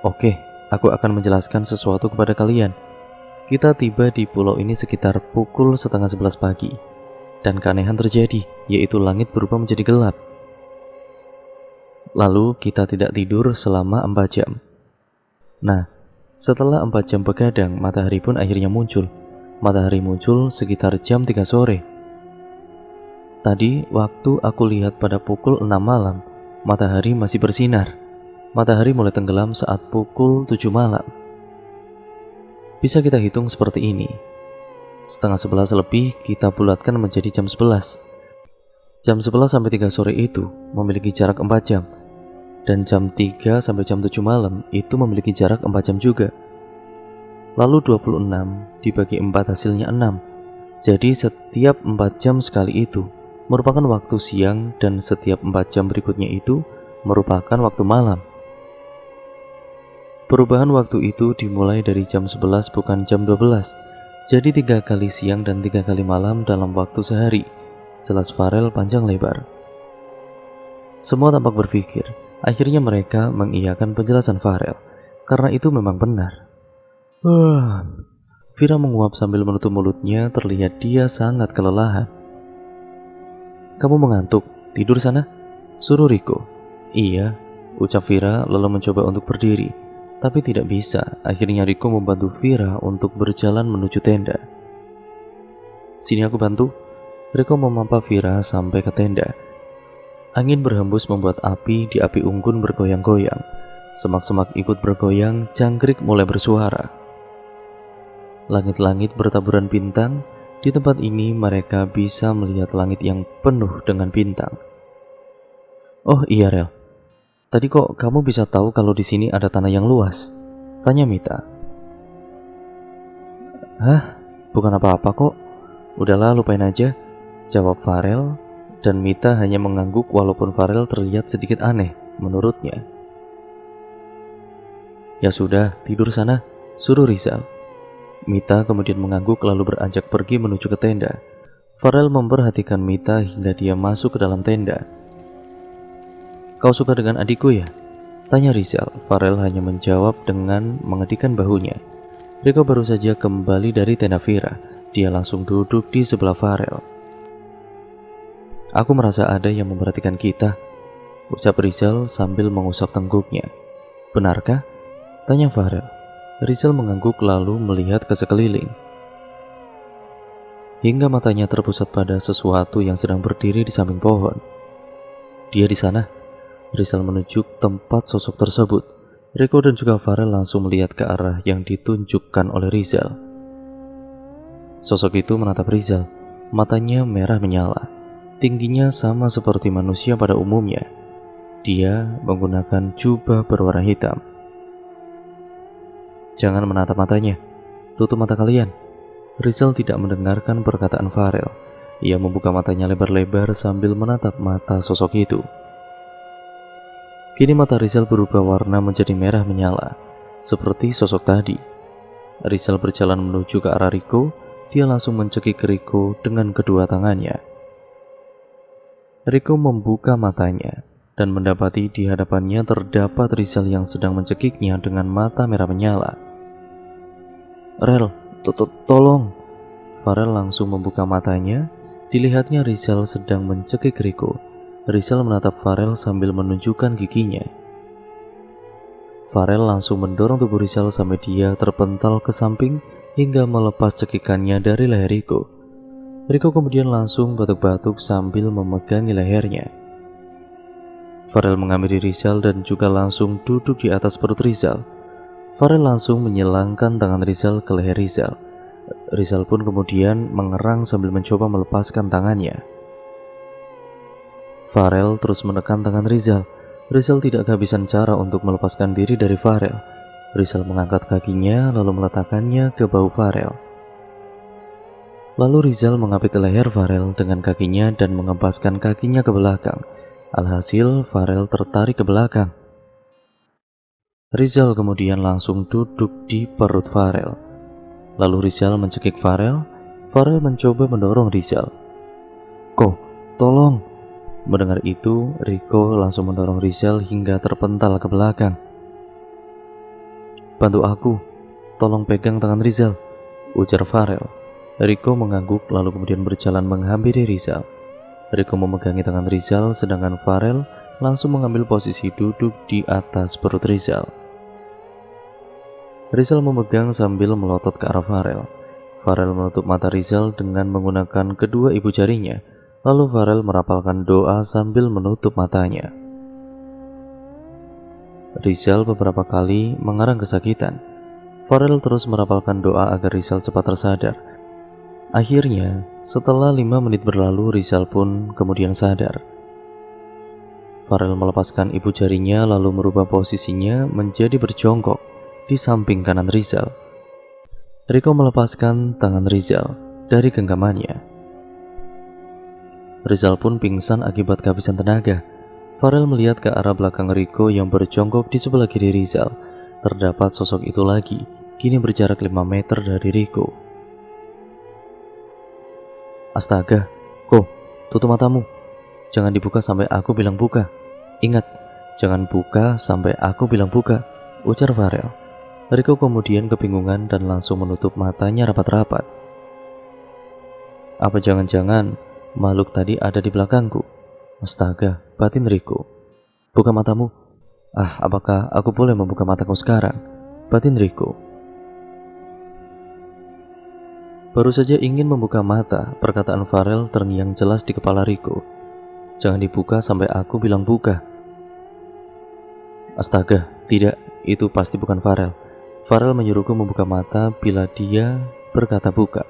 Oke, aku akan menjelaskan sesuatu kepada kalian. Kita tiba di pulau ini sekitar pukul 10:30 pagi. Dan keanehan terjadi, yaitu langit berubah menjadi gelap. Lalu kita tidak tidur selama 4 jam. Nah, setelah 4 jam begadang, matahari pun akhirnya muncul. Matahari muncul sekitar jam 3 sore. Tadi waktu aku lihat pada pukul 6 malam, matahari masih bersinar. Matahari mulai tenggelam saat pukul 7 malam. Bisa kita hitung seperti ini. 10:30 lebih kita bulatkan menjadi jam 11. Jam 11 sampai 3 sore itu memiliki jarak 4 jam. Dan jam 3 sampai jam 7 malam itu memiliki jarak 4 jam juga. Lalu 26 dibagi 4 hasilnya 6. Jadi setiap 4 jam sekali itu merupakan waktu siang dan setiap 4 jam berikutnya itu merupakan waktu malam. Perubahan waktu itu dimulai dari jam 11 bukan jam 12. Jadi 3 kali siang dan 3 kali malam dalam waktu sehari. Jelas Farel panjang lebar. Semua tampak berpikir. Akhirnya mereka mengiyakan penjelasan Farel, karena itu memang benar. Vira menguap sambil menutup mulutnya, terlihat dia sangat kelelahan. Kamu mengantuk, tidur sana? Suruh Riko. Iya, ucap Vira lalu mencoba untuk berdiri, tapi tidak bisa. Akhirnya Riko membantu Vira untuk berjalan menuju tenda. Sini aku bantu. Riko memampa Vira sampai ke tenda. Angin berhembus membuat api di api unggun bergoyang-goyang. Semak-semak ikut bergoyang, jangkrik mulai bersuara. Langit-langit bertaburan bintang. Di tempat ini mereka bisa melihat langit yang penuh dengan bintang. Oh iya Rel, tadi kok kamu bisa tahu kalau di sini ada tanah yang luas? Tanya Mita. Hah, bukan apa-apa kok. Udahlah lupain aja, jawab Farel. Dan Mita hanya mengangguk walaupun Farel terlihat sedikit aneh menurutnya. Ya sudah, tidur sana, suruh Rizal. Mita kemudian mengangguk lalu beranjak pergi menuju ke tenda. Farel memperhatikan Mita hingga dia masuk ke dalam tenda. Kau suka dengan adikku ya? Tanya Rizal. Farel hanya menjawab dengan mengedikan bahunya. Riko baru saja kembali dari tenda Vira. Dia langsung duduk di sebelah Farel. Aku merasa ada yang memperhatikan kita, ucap Rizal sambil mengusap tengguknya. Benarkah? Tanya Farel. Rizal mengangguk lalu melihat ke sekeliling. Hingga matanya terpusat pada sesuatu yang sedang berdiri di samping pohon. Dia di sana. Rizal menunjuk tempat sosok tersebut. Riko dan juga Farel langsung melihat ke arah yang ditunjukkan oleh Rizal. Sosok itu menatap Rizal. Matanya merah menyala. Tingginya sama seperti manusia pada umumnya. Dia menggunakan jubah berwarna hitam. Jangan menatap matanya, tutup mata kalian. Rizal tidak mendengarkan perkataan Farel. Ia membuka matanya lebar-lebar sambil menatap mata sosok itu. Kini mata Rizal berubah warna menjadi merah menyala, seperti sosok tadi. Rizal berjalan menuju ke arah Riko. Dia langsung mencekik Riko dengan kedua tangannya. Riko membuka matanya. dan mendapati di hadapannya terdapat Rizal yang sedang mencekiknya dengan mata merah menyala. "Rel, tolong!" Farel langsung membuka matanya. Dilihatnya Rizal sedang mencekik Riko. Rizal menatap Farel sambil menunjukkan giginya. Farel langsung mendorong tubuh Rizal sampai dia terpental ke samping hingga melepas cekikannya dari leher Riko. Riko kemudian langsung batuk-batuk sambil memegangi lehernya. Farel mengambil Rizal dan juga langsung duduk di atas perut Rizal. Farel langsung menyilangkan tangan Rizal ke leher Rizal. Rizal pun kemudian mengerang sambil mencoba melepaskan tangannya. Farel terus menekan tangan Rizal. Rizal tidak kehabisan cara untuk melepaskan diri dari Farel. Rizal mengangkat kakinya lalu meletakkannya ke bahu Farel. Lalu Rizal mengapit leher Farel dengan kakinya dan mengempaskan kakinya ke belakang. Alhasil Farel tertarik ke belakang. Rizal kemudian langsung duduk di perut Farel. Lalu Rizal mencekik Farel. Farel mencoba mendorong Rizal. "Ko, tolong!" Mendengar itu, Riko langsung mendorong Rizal hingga terpental ke belakang. "Bantu aku, tolong pegang tangan Rizal," ujar Farel. Riko mengangguk lalu kemudian berjalan menghampiri Rizal. Riko memegangi tangan Rizal sedangkan Farel langsung mengambil posisi duduk di atas perut Rizal. Rizal memegang sambil melotot ke arah Farel. Farel menutup mata Rizal dengan menggunakan kedua ibu jarinya. Lalu Farel merapalkan doa sambil menutup matanya. Rizal beberapa kali mengarang kesakitan. Farel terus merapalkan doa agar Rizal cepat tersadar. Akhirnya, setelah 5 menit berlalu, Rizal pun kemudian sadar. Farel melepaskan ibu jarinya lalu merubah posisinya menjadi berjongkok di samping kanan Rizal. Riko melepaskan tangan Rizal dari genggamannya. Rizal pun pingsan akibat kehabisan tenaga. Farel melihat ke arah belakang Riko yang berjongkok di sebelah kiri Rizal. Terdapat sosok itu lagi, kini berjarak 5 meter dari Riko. "Astaga, Ko, tutup matamu. Jangan dibuka sampai aku bilang buka. Ingat, jangan buka sampai aku bilang buka," ujar Farel. Riko kemudian kebingungan dan langsung menutup matanya rapat-rapat. "Apa jangan-jangan makhluk tadi ada di belakangku? Astaga," batin Riko. "Buka matamu." "Ah, apakah aku boleh membuka mataku sekarang?" batin Riko. Baru saja ingin membuka mata, perkataan Farel terngiang jelas di kepala Riko. "Jangan dibuka sampai aku bilang buka." Astaga, tidak, itu pasti bukan Farel. Farel menyuruhku membuka mata bila dia berkata buka,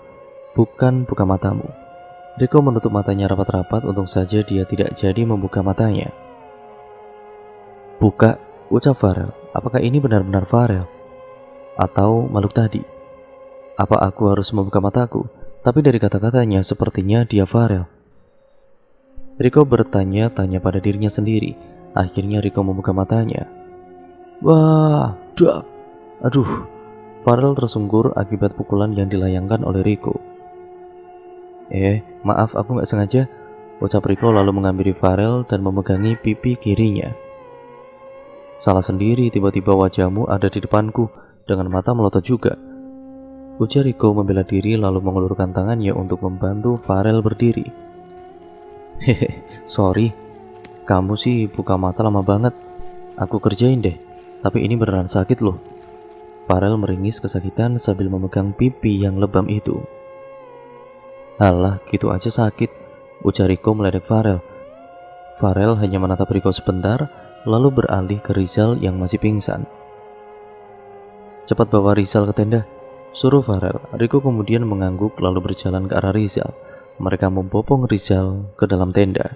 bukan buka matamu. Riko menutup matanya rapat-rapat, untung saja dia tidak jadi membuka matanya. "Buka," ucap Farel. Apakah ini benar-benar Farel? Atau makhluk tadi? Apa aku harus membuka mataku? Tapi dari kata-katanya sepertinya dia Farel. Riko bertanya-tanya pada dirinya sendiri. Akhirnya Riko membuka matanya. Wah, dak. Aduh, Farel tersungkur akibat pukulan yang dilayangkan oleh Riko. Maaf, aku nggak sengaja, ucap Riko lalu menghampiri Farel dan memegangi pipi kirinya. Salah sendiri, tiba-tiba wajahmu ada di depanku dengan mata melotot juga, ujar Riko membela diri lalu mengulurkan tangannya untuk membantu Farel berdiri. Sorry, kamu sih buka mata lama banget. Aku kerjain deh, tapi ini beneran sakit loh. Farel meringis kesakitan sambil memegang pipi yang lebam itu. Alah, gitu aja sakit, ujar Riko meledek Farel. Farel hanya menatap Riko sebentar, lalu beralih ke Rizal yang masih pingsan. Cepat bawa Rizal ke tenda, suruh Farel. Riko kemudian mengangguk lalu berjalan ke arah Rizal. Mereka membopong Rizal ke dalam tenda.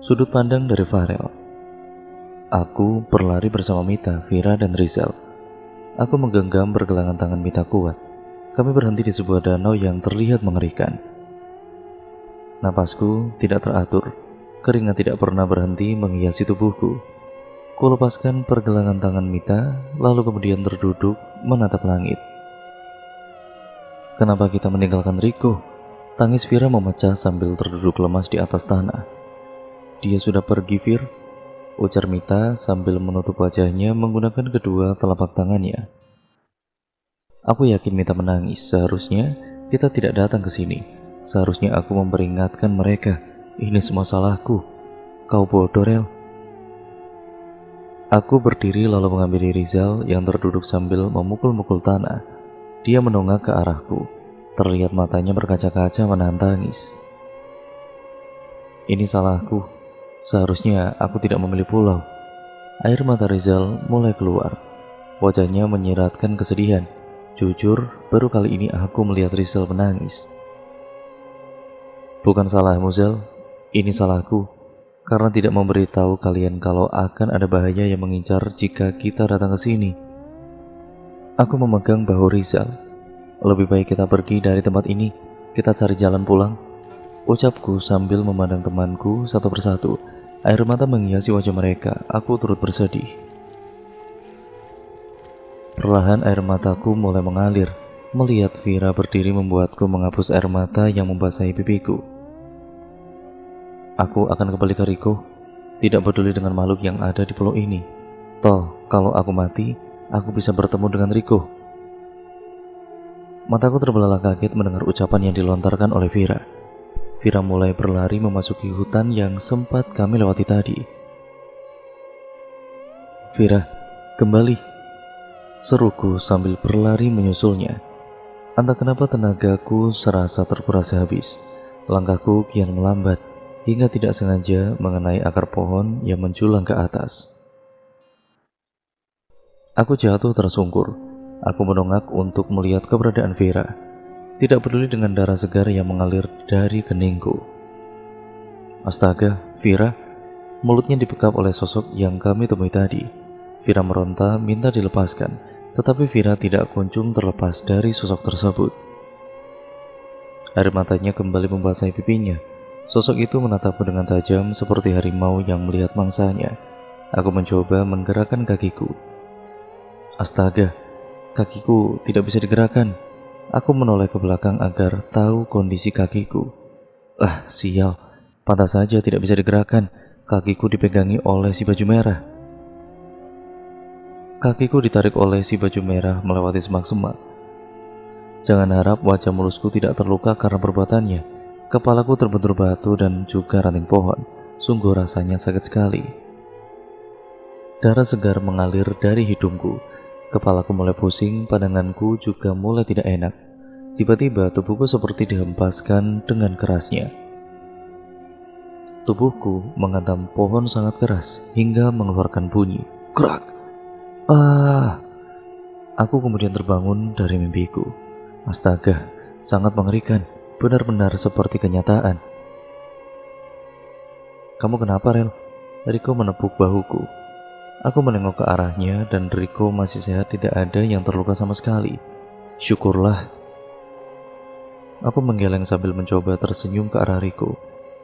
Sudut pandang dari Farel. Aku berlari bersama Mita, Vira, dan Rizal. Aku menggenggam pergelangan tangan Mita kuat. Kami berhenti di sebuah danau yang terlihat mengerikan. Napasku tidak teratur, keringat tidak pernah berhenti menghiasi tubuhku. Ku lepaskan pergelangan tangan Mita, lalu kemudian terduduk menatap langit. Kenapa kita meninggalkan Riko? Tangis Vira memecah sambil terduduk lemas di atas tanah. dia sudah pergi, Fir? Ujar Mita sambil menutup wajahnya menggunakan kedua telapak tangannya. Aku yakin Mita menangis. Seharusnya kita tidak datang ke sini. Seharusnya aku memperingatkan mereka. Ini semua salahku. Kau bodoh, Rel. Aku berdiri lalu mengambil Rizal yang terduduk sambil memukul-mukul tanah. Dia menongak ke arahku. Terlihat matanya berkaca-kaca menahan tangis. Ini salahku. Seharusnya aku tidak memilih pulau. Air mata Rizal mulai keluar. Wajahnya menyiratkan kesedihan. Jujur, baru kali ini aku melihat Rizal menangis. Bukan salahmu, Zal. Ini salahku. Karena tidak memberitahu kalian kalau akan ada bahaya yang mengincar jika kita datang ke sini. Aku memegang bahu Rizal. Lebih baik kita pergi dari tempat ini. Kita cari jalan pulang. Ucapku sambil memandang temanku satu persatu. Air mata menghiasi wajah mereka. Aku turut bersedih. Perlahan air mataku mulai mengalir. Melihat Vira berdiri membuatku menghapus air mata yang membasahi pipiku. Aku akan kembali ke Riko. Tidak peduli dengan makhluk yang ada di pulau ini. Toh, kalau aku mati, aku bisa bertemu dengan Riko. Mataku terbelalak kaget mendengar ucapan yang dilontarkan oleh Vira. Vira mulai berlari memasuki hutan yang sempat kami lewati tadi. Vira, kembali, seruku sambil berlari menyusulnya. Entah kenapa tenagaku serasa terkuras habis. Langkahku kian melambat hingga tidak sengaja mengenai akar pohon yang menjulang ke atas. Aku jatuh tersungkur. Aku menongak untuk melihat keberadaan Vira. Tidak peduli dengan darah segar yang mengalir dari keningku. Astaga, Vira. Mulutnya dibekap oleh sosok yang kami temui tadi. Vira meronta minta dilepaskan, tetapi Vira tidak kunjung terlepas dari sosok tersebut. Air matanya kembali membasahi pipinya. Sosok itu menatapku dengan tajam seperti harimau yang melihat mangsanya. Aku mencoba menggerakkan kakiku. Astaga, kakiku tidak bisa digerakkan. Aku menoleh ke belakang agar tahu kondisi kakiku. Sial, pantas saja tidak bisa digerakkan. Kakiku dipegangi oleh si baju merah. Kakiku ditarik oleh si baju merah melewati semak-semak. Jangan harap wajah mulusku tidak terluka karena perbuatannya. Kepalaku terbentur batu dan juga ranting pohon. Sungguh rasanya sakit sekali. Darah segar mengalir dari hidungku. Kepalaku mulai pusing, pandanganku juga mulai tidak enak. Tiba-tiba tubuhku seperti dihempaskan dengan kerasnya. Tubuhku menghantam pohon sangat keras hingga mengeluarkan bunyi. Krak! Aku kemudian terbangun dari mimpiku. Astaga, sangat mengerikan. Benar-benar seperti kenyataan. Kamu kenapa, Rel? Riko menepuk bahuku. Aku menengok ke arahnya dan Riko masih sehat, tidak ada yang terluka sama sekali. Syukurlah. Aku menggeleng sambil mencoba tersenyum ke arah Riko.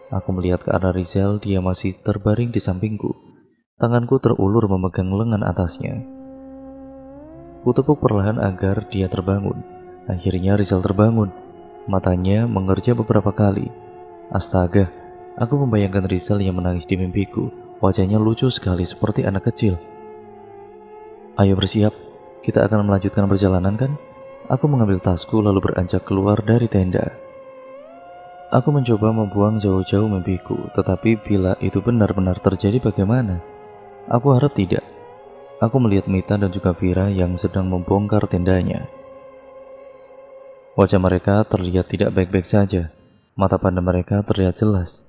Aku melihat ke arah Rizal, dia masih terbaring di sampingku. Tanganku terulur memegang lengan atasnya. Kutepuk perlahan agar dia terbangun. Akhirnya Rizal terbangun. Matanya mengerja beberapa kali. Astaga, aku membayangkan Rizal yang menangis di mimpiku. Wajahnya lucu sekali seperti anak kecil. Ayo bersiap, kita akan melanjutkan perjalanan kan? Aku mengambil tasku lalu beranjak keluar dari tenda. Aku mencoba membuang jauh-jauh mimpiku, tetapi bila itu benar-benar terjadi bagaimana? Aku harap tidak. Aku melihat Mita dan juga Vira yang sedang membongkar tendanya. Wajah mereka terlihat tidak baik-baik saja. Mata pandang mereka terlihat jelas.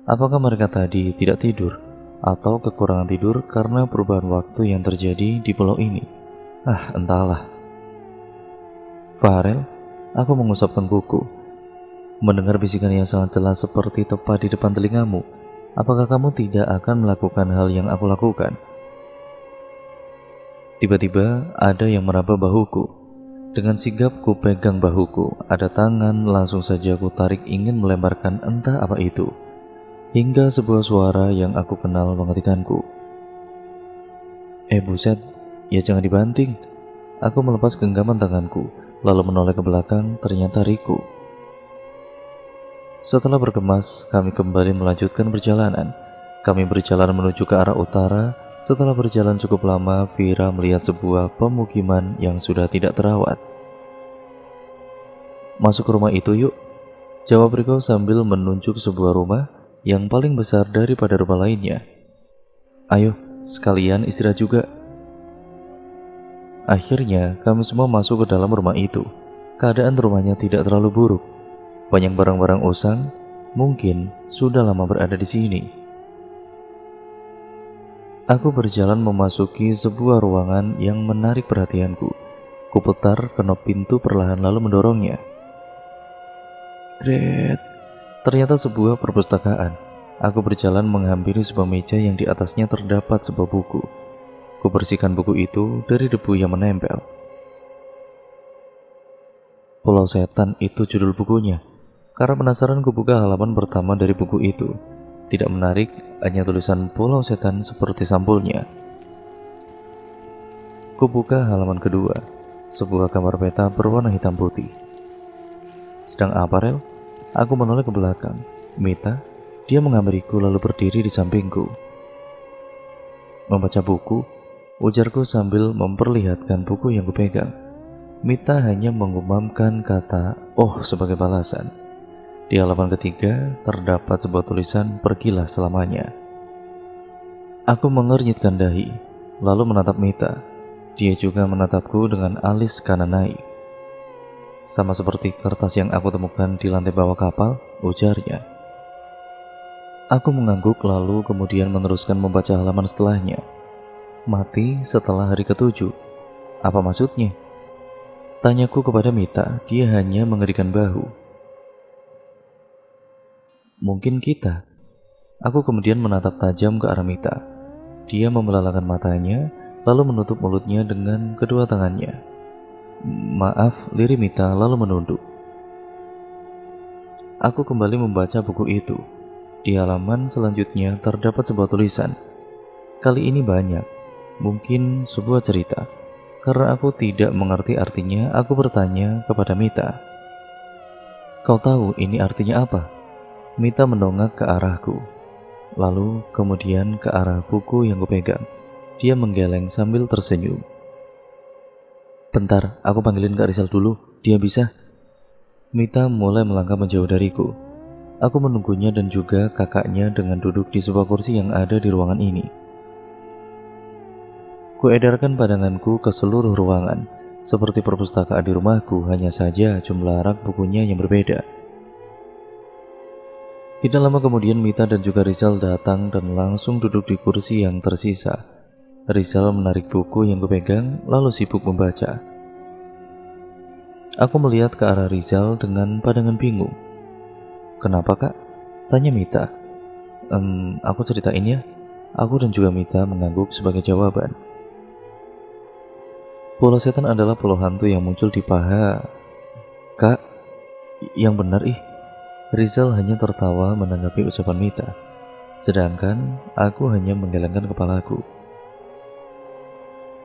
Apakah mereka tadi tidak tidur atau kekurangan tidur karena perubahan waktu yang terjadi di pulau ini? Entahlah. Farel, aku mengusap tengkuku. Mendengar bisikan yang sangat jelas seperti tepat di depan telingamu. Apakah kamu tidak akan melakukan hal yang aku lakukan? Tiba-tiba ada yang meraba bahuku. Dengan sigap ku pegang bahuku, ada tangan langsung saja ku tarik ingin melemparkan entah apa itu. Hingga sebuah suara yang aku kenal menghentikanku. Buset, ya jangan dibanting. Aku melepas genggaman tanganku, lalu menoleh ke belakang, ternyata Riko. Setelah berkemas, kami kembali melanjutkan perjalanan. Kami berjalan menuju ke arah utara. Setelah berjalan cukup lama, Vira melihat sebuah pemukiman yang sudah tidak terawat. "Masuk ke rumah itu yuk," jawab Riko sambil menunjuk sebuah rumah yang paling besar daripada rumah lainnya. "Ayo, sekalian istirahat juga." Akhirnya, kami semua masuk ke dalam rumah itu. Keadaan rumahnya tidak terlalu buruk. Banyak barang-barang usang, mungkin sudah lama berada di sini. Aku berjalan memasuki sebuah ruangan yang menarik perhatianku. Kuputar knob pintu perlahan lalu mendorongnya. Gret. Ternyata sebuah perpustakaan. Aku berjalan menghampiri sebuah meja yang di atasnya terdapat sebuah buku. Kubersihkan buku itu dari debu yang menempel. Pulau Setan itu judul bukunya. Karena penasaran kubuka halaman pertama dari buku itu. Tidak menarik, hanya tulisan Pulau Setan seperti sampulnya. Kubuka halaman kedua, sebuah gambar peta berwarna hitam putih. "Sedang apa, Rel?" Aku menoleh ke belakang. "Mita." Dia menghampiriku lalu berdiri di sampingku. "Membaca buku," ujarku sambil memperlihatkan buku yang kupegang. Mita hanya mengumamkan kata "oh" sebagai balasan. Di halaman ketiga terdapat sebuah tulisan "Pergilah selamanya." Aku mengernyitkan dahi, lalu menatap Mita. Dia juga menatapku dengan alis kanan naik. "Sama seperti kertas yang aku temukan di lantai bawah kapal," ujarnya. Aku mengangguk lalu kemudian meneruskan membaca halaman setelahnya. "Mati setelah hari ketujuh." "Apa maksudnya?" tanyaku kepada Mita. Dia hanya mengerikan bahu. "Mungkin kita." Aku kemudian menatap tajam ke arah Mita. Dia membelalakan matanya, lalu menutup mulutnya dengan kedua tangannya. "Maaf," lirik Mita lalu menunduk. Aku kembali membaca buku itu. Di halaman selanjutnya terdapat sebuah tulisan. Kali ini banyak, mungkin sebuah cerita. Karena aku tidak mengerti artinya, aku bertanya kepada Mita. "Kau tahu ini artinya apa?" Mita mendongak ke arahku, lalu kemudian ke arah buku yang kupegang. Dia menggeleng sambil tersenyum. "Bentar, aku panggilin Kak Rizal dulu, dia bisa." Mita mulai melangkah menjauh dariku. Aku menunggunya dan juga kakaknya dengan duduk di sebuah kursi yang ada di ruangan ini. Kuedarkan pandanganku ke seluruh ruangan. Seperti perpustakaan di rumahku, hanya saja jumlah rak bukunya yang berbeda. Tidak lama kemudian Mita dan juga Rizal datang dan langsung duduk di kursi yang tersisa. Rizal menarik buku yang kupegang lalu sibuk membaca. Aku melihat ke arah Rizal dengan pandangan bingung. "Kenapa, Kak?" tanya Mita. Aku ceritain ya." Aku dan juga Mita mengangguk sebagai jawaban. Pulau Setan adalah pulau hantu yang muncul di paha. "Kak, yang benar ih." Rizal hanya tertawa menanggapi ucapan Mita, sedangkan aku hanya menggelengkan kepalaku.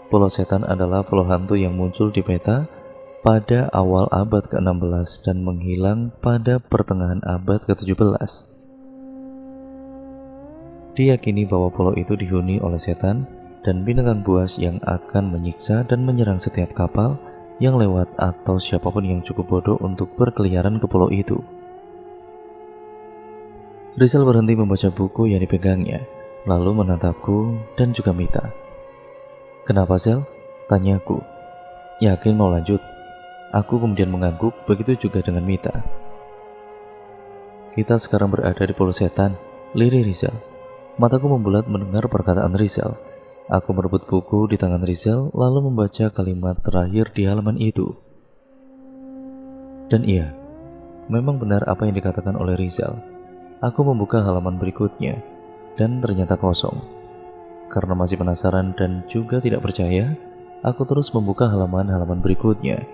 Pulau Setan adalah pulau hantu yang muncul di peta pada awal abad ke-16 dan menghilang pada pertengahan abad ke-17. Diyakini bahwa pulau itu dihuni oleh setan dan binatang buas yang akan menyiksa dan menyerang setiap kapal yang lewat atau siapapun yang cukup bodoh untuk berkeliaran ke pulau itu. Rizal berhenti membaca buku yang dipegangnya, lalu menatapku dan juga Mita. "Kenapa, Sel?" tanyaku. "Yakin mau lanjut?" Aku kemudian mengangguk, begitu juga dengan Mita. "Kita sekarang berada di Pulau Setan," lirik Rizal. Mataku membulat mendengar perkataan Rizal. Aku merebut buku di tangan Rizal, lalu membaca kalimat terakhir di halaman itu. Dan iya, memang benar apa yang dikatakan oleh Rizal. Aku membuka halaman berikutnya, dan ternyata kosong. Karena masih penasaran dan juga tidak percaya, aku terus membuka halaman-halaman berikutnya.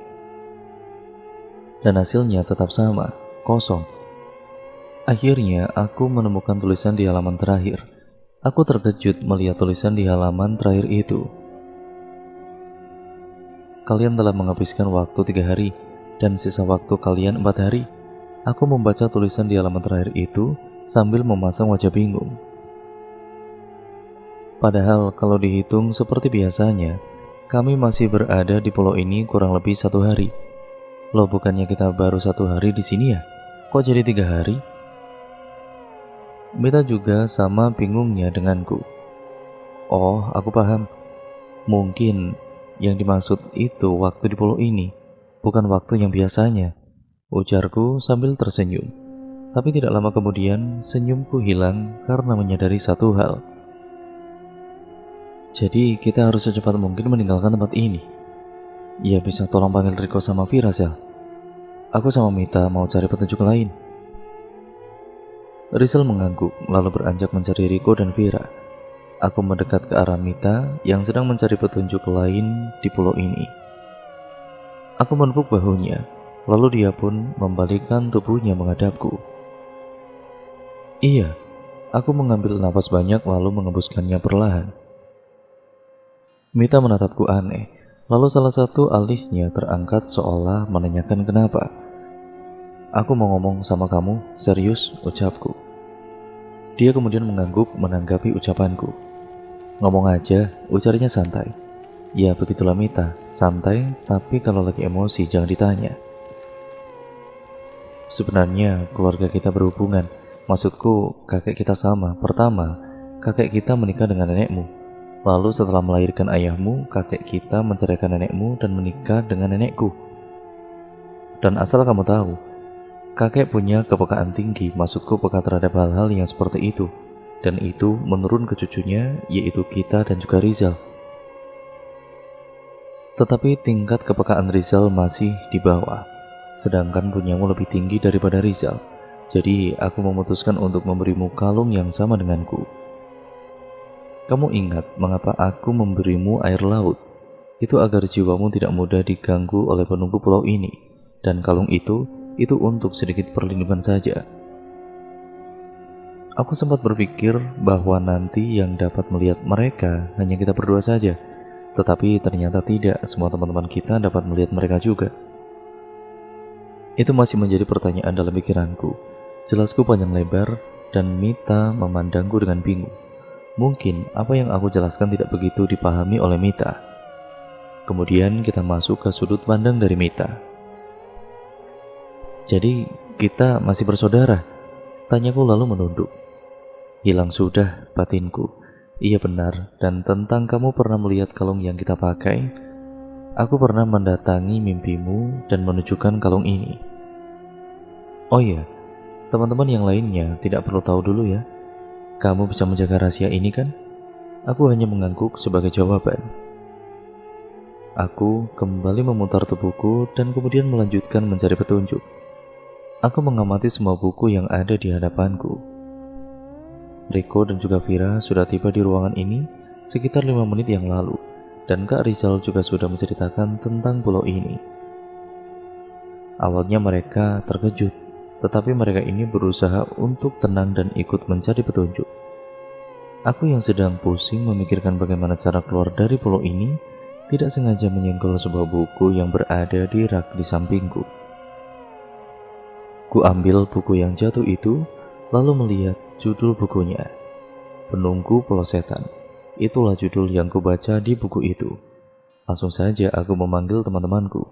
Dan hasilnya tetap sama, kosong. Akhirnya, aku menemukan tulisan di halaman terakhir. Aku terkejut melihat tulisan di halaman terakhir itu. "Kalian telah menghabiskan waktu 3 hari, dan sisa waktu kalian 4 hari." Aku membaca tulisan di halaman terakhir itu sambil memasang wajah bingung. Padahal kalau dihitung seperti biasanya, kami masih berada di pulau ini kurang lebih 1 hari. Loh, bukannya kita baru 1 hari di sini ya? Kok jadi 3 hari? Mita juga sama bingungnya denganku. Oh, aku paham. Mungkin yang dimaksud itu waktu di pulau ini, bukan waktu yang biasanya, ujarku sambil tersenyum. Tapi tidak lama kemudian, senyumku hilang karena menyadari satu hal. Jadi kita harus secepat mungkin meninggalkan tempat ini. Ya, bisa tolong panggil Riko sama Vira, Sel. Aku sama Mita mau cari petunjuk lain. Rizal mengangguk, lalu beranjak mencari Riko dan Vira. Aku mendekat ke arah Mita yang sedang mencari petunjuk lain di pulau ini. Aku menepuk bahunya, lalu dia pun membalikkan tubuhnya menghadapku. Iya, aku mengambil napas banyak lalu mengembuskannya perlahan. Mita menatapku aneh, lalu salah satu alisnya terangkat seolah menanyakan kenapa. Aku mau ngomong sama kamu, serius, ucapku. Dia kemudian mengangguk menanggapi ucapanku. Ngomong aja, ujarnya santai. Ya begitulah Mita, santai, tapi kalau lagi emosi jangan ditanya. Sebenarnya keluarga kita berhubungan, maksudku kakek kita sama. Pertama, kakek kita menikah dengan nenekmu. Lalu setelah melahirkan ayahmu, kakek kita menceraikan nenekmu dan menikah dengan nenekku. Dan asal kamu tahu, kakek punya kepekaan tinggi, maksudku peka terhadap hal-hal yang seperti itu. Dan itu menurun ke cucunya, yaitu kita dan juga Rizal. Tetapi tingkat kepekaan Rizal masih di bawah, sedangkan punyamu lebih tinggi daripada Rizal. Jadi aku memutuskan untuk memberimu kalung yang sama denganku. Kamu ingat mengapa aku memberimu air laut? Itu agar jiwamu tidak mudah diganggu oleh penunggu pulau ini. Dan kalung itu untuk sedikit perlindungan saja. Aku sempat berpikir bahwa nanti yang dapat melihat mereka hanya kita berdua saja. Tetapi ternyata tidak, semua teman-teman kita dapat melihat mereka juga. Itu masih menjadi pertanyaan dalam pikiranku. Jelasku panjang lebar dan Mita memandangku dengan bingung. Mungkin apa yang aku jelaskan tidak begitu dipahami oleh Mita. Kemudian kita masuk ke sudut pandang dari Mita. Jadi kita masih bersaudara? Tanyaku lalu menunduk. Hilang sudah batinku. Iya benar, dan tentang kamu pernah melihat kalung yang kita pakai, aku pernah mendatangi mimpimu dan menunjukkan kalung ini. Oh iya, teman-teman yang lainnya tidak perlu tahu dulu ya. Kamu bisa menjaga rahasia ini kan? Aku hanya mengangguk sebagai jawaban. Aku kembali memutar tubuhku dan kemudian melanjutkan mencari petunjuk. Aku mengamati semua buku yang ada di hadapanku. Riko dan juga Vira sudah tiba di ruangan ini sekitar 5 menit yang lalu, dan Kak Rizal juga sudah menceritakan tentang pulau ini. Awalnya mereka terkejut, tetapi mereka ini berusaha untuk tenang dan ikut mencari petunjuk. Aku yang sedang pusing memikirkan bagaimana cara keluar dari pulau ini, tidak sengaja menyenggol sebuah buku yang berada di rak di sampingku. Ku ambil buku yang jatuh itu, lalu melihat judul bukunya. Penunggu Pulau Setan. Itulah judul yang kubaca di buku itu. Langsung saja aku memanggil teman-temanku.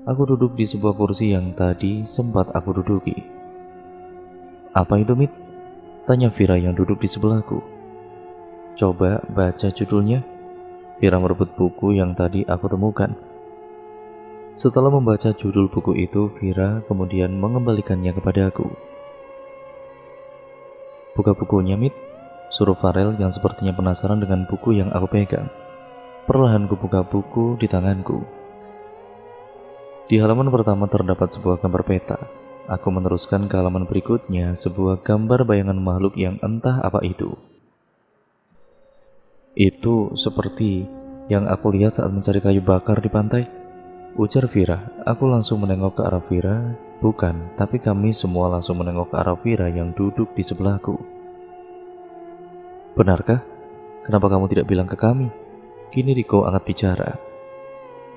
Aku duduk di sebuah kursi yang tadi sempat aku duduki. Apa itu, Mit? Tanya Vira yang duduk di sebelahku. Coba baca judulnya. Vira merebut buku yang tadi aku temukan. Setelah membaca judul buku itu, Vira kemudian mengembalikannya kepadaku. Buka bukunya, Mit, suruh Farel yang sepertinya penasaran dengan buku yang aku pegang. Perlahan kubuka buku di tanganku. Di halaman pertama terdapat sebuah gambar peta. Aku meneruskan ke halaman berikutnya, sebuah gambar bayangan makhluk yang entah apa itu. Itu seperti yang aku lihat saat mencari kayu bakar di pantai, ujar Vira. Aku langsung menengok ke arah Vira. Bukan, tapi kami semua langsung menengok ke arah Vira yang duduk di sebelahku. Benarkah? Kenapa kamu tidak bilang ke kami? Kini Riko angkat bicara.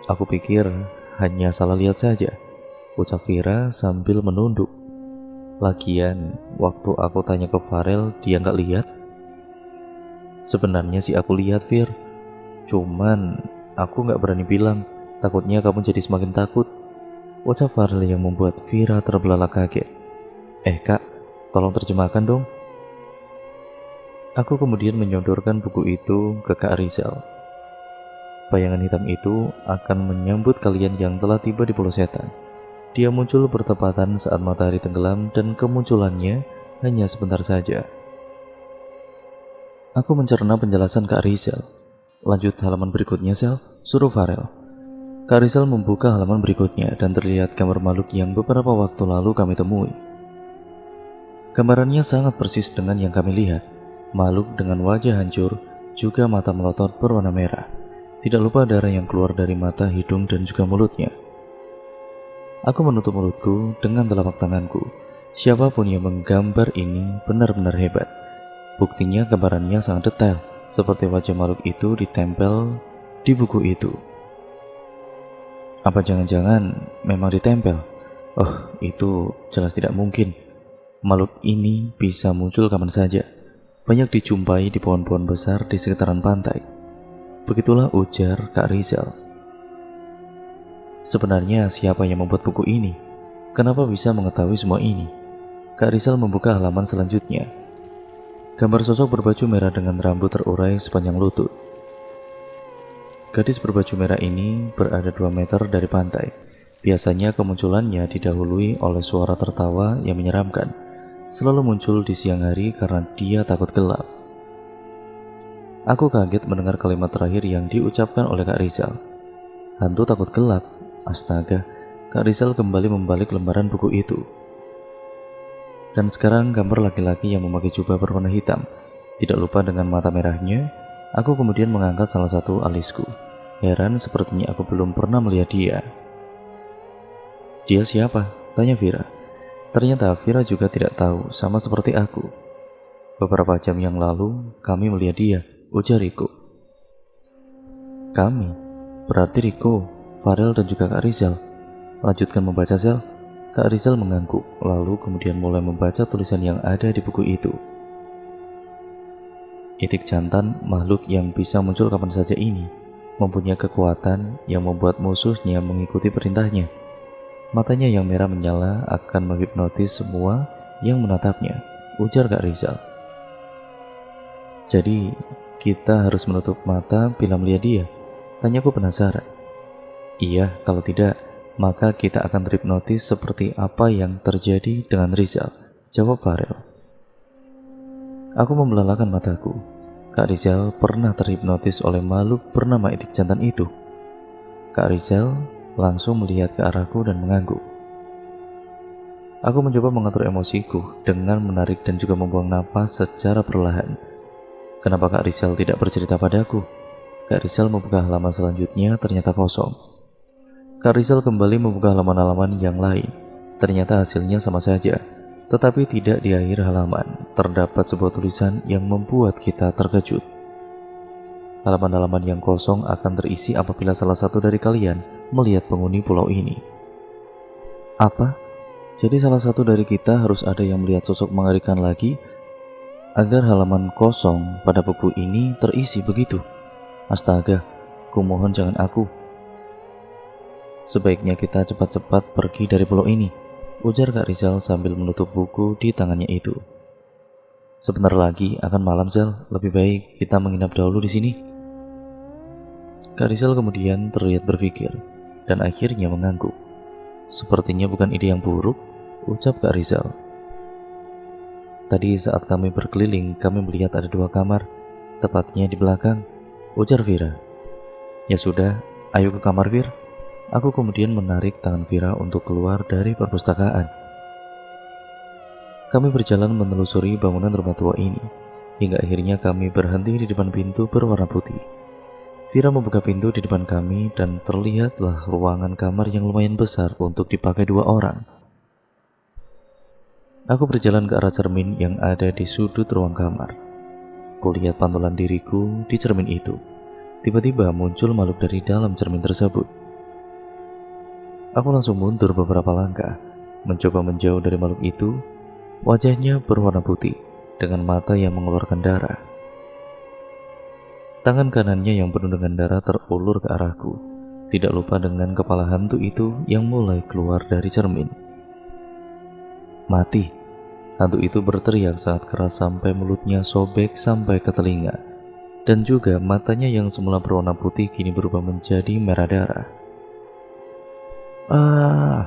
Aku pikir hanya salah lihat saja, ucap Vira sambil menunduk. Lagian, waktu aku tanya ke Farel, dia nggak lihat. Sebenarnya sih aku lihat, Fir. Cuman aku nggak berani bilang, takutnya kamu jadi semakin takut. Ucap Farel yang membuat Vira terbelalak kaget. Kak, tolong terjemahkan dong. Aku kemudian menyodorkan buku itu ke Kak Rizal. Bayangan hitam itu akan menyambut kalian yang telah tiba di Pulau Setan. Dia muncul bertepatan saat matahari tenggelam dan kemunculannya hanya sebentar saja. Aku mencerna penjelasan Kak Rizal. Lanjut halaman berikutnya, Sel, suruh Farel. Kak Rizal membuka halaman berikutnya dan terlihat gambar makhluk yang beberapa waktu lalu kami temui. Gambarannya sangat persis dengan yang kami lihat. Makhluk dengan wajah hancur, juga mata melotot berwarna merah. Tidak lupa darah yang keluar dari mata, hidung, dan juga mulutnya. Aku menutup mulutku dengan telapak tanganku. Siapapun yang menggambar ini benar-benar hebat. Buktinya gambarannya sangat detail, seperti wajah makhluk itu ditempel di buku itu. Apa jangan-jangan memang ditempel? Oh, itu jelas tidak mungkin. Makhluk ini bisa muncul kapan saja. Banyak dijumpai di pohon-pohon besar di sekitaran pantai. Begitulah ujar Kak Rizal. Sebenarnya siapa yang membuat buku ini? Kenapa bisa mengetahui semua ini? Kak Rizal membuka halaman selanjutnya. Gambar sosok berbaju merah dengan rambut terurai sepanjang lutut. Gadis berbaju merah ini berada 2 meter dari pantai. Biasanya kemunculannya didahului oleh suara tertawa yang menyeramkan. Selalu muncul di siang hari karena dia takut gelap. Aku kaget mendengar kalimat terakhir yang diucapkan oleh Kak Rizal. Hantu takut gelap. Astaga, Kak Rizal kembali membalik lembaran buku itu. Dan sekarang gambar laki-laki yang memakai jubah berwarna hitam. Tidak lupa dengan mata merahnya, aku kemudian mengangkat salah satu alisku. Heran sepertinya aku belum pernah melihat dia. Dia siapa? Tanya Vira. Ternyata Vira juga tidak tahu, sama seperti aku. Beberapa jam yang lalu, kami melihat dia, ujar Riko. Kami? Berarti Riko, Farel dan juga Kak Rizal. Lanjutkan membaca, Sel. Kak Rizal mengangguk, lalu kemudian mulai membaca tulisan yang ada di buku itu. Itik jantan makhluk yang bisa muncul kapan saja ini mempunyai kekuatan yang membuat musuhnya mengikuti perintahnya. Matanya yang merah menyala akan menghipnotis semua yang menatapnya, ujar Kak Rizal. Jadi, kita harus menutup mata bila melihat dia? Tanyaku penasaran. Iya, kalau tidak, maka kita akan terhipnotis seperti apa yang terjadi dengan Rizal, jawab Farel. Aku membelalakan mataku. Kak Rizal pernah terhipnotis oleh makhluk bernama itik jantan itu. Kak Rizal langsung melihat ke arahku dan mengangguk. Aku mencoba mengatur emosiku dengan menarik dan juga membuang napas secara perlahan. Kenapa Kak Rizal tidak bercerita padaku? Kak Rizal membuka halaman selanjutnya, ternyata kosong. Kak Rizal kembali membuka halaman-halaman yang lain. Ternyata hasilnya sama saja. Tetapi tidak di akhir halaman terdapat sebuah tulisan yang membuat kita terkejut. Halaman-halaman yang kosong akan terisi apabila salah satu dari kalian melihat penghuni pulau ini. Apa? Jadi salah satu dari kita harus ada yang melihat sosok mengerikan lagi agar halaman kosong pada buku ini terisi begitu. Astaga, kumohon jangan aku. Sebaiknya kita cepat-cepat pergi dari pulau ini, ujar Kak Rizal sambil menutup buku di tangannya itu. Sebentar lagi akan malam, Sel. Lebih baik kita menginap dahulu di sini. Kak Rizal kemudian terlihat berpikir dan akhirnya mengangguk. Sepertinya bukan ide yang buruk, ucap Kak Rizal. Tadi saat kami berkeliling, kami melihat ada 2 kamar, tepatnya di belakang, ujar Vira. Ya sudah, ayo ke kamar, Vir. Aku kemudian menarik tangan Vira untuk keluar dari perpustakaan. Kami berjalan menelusuri bangunan rumah tua ini, hingga akhirnya kami berhenti di depan pintu berwarna putih. Vira membuka pintu di depan kami dan terlihatlah ruangan kamar yang lumayan besar untuk dipakai 2 orang. Aku berjalan ke arah cermin yang ada di sudut ruang kamar. Kulihat pantulan diriku di cermin itu. Tiba-tiba muncul makhluk dari dalam cermin tersebut. Aku langsung mundur beberapa langkah, mencoba menjauh dari makhluk itu. Wajahnya berwarna putih, dengan mata yang mengeluarkan darah. Tangan kanannya yang penuh dengan darah terulur ke arahku, tidak lupa dengan kepala hantu itu yang mulai keluar dari cermin. Mati! Hantu itu berteriak sangat keras sampai mulutnya sobek sampai ke telinga, dan juga matanya yang semula berwarna putih kini berubah menjadi merah darah. Ah!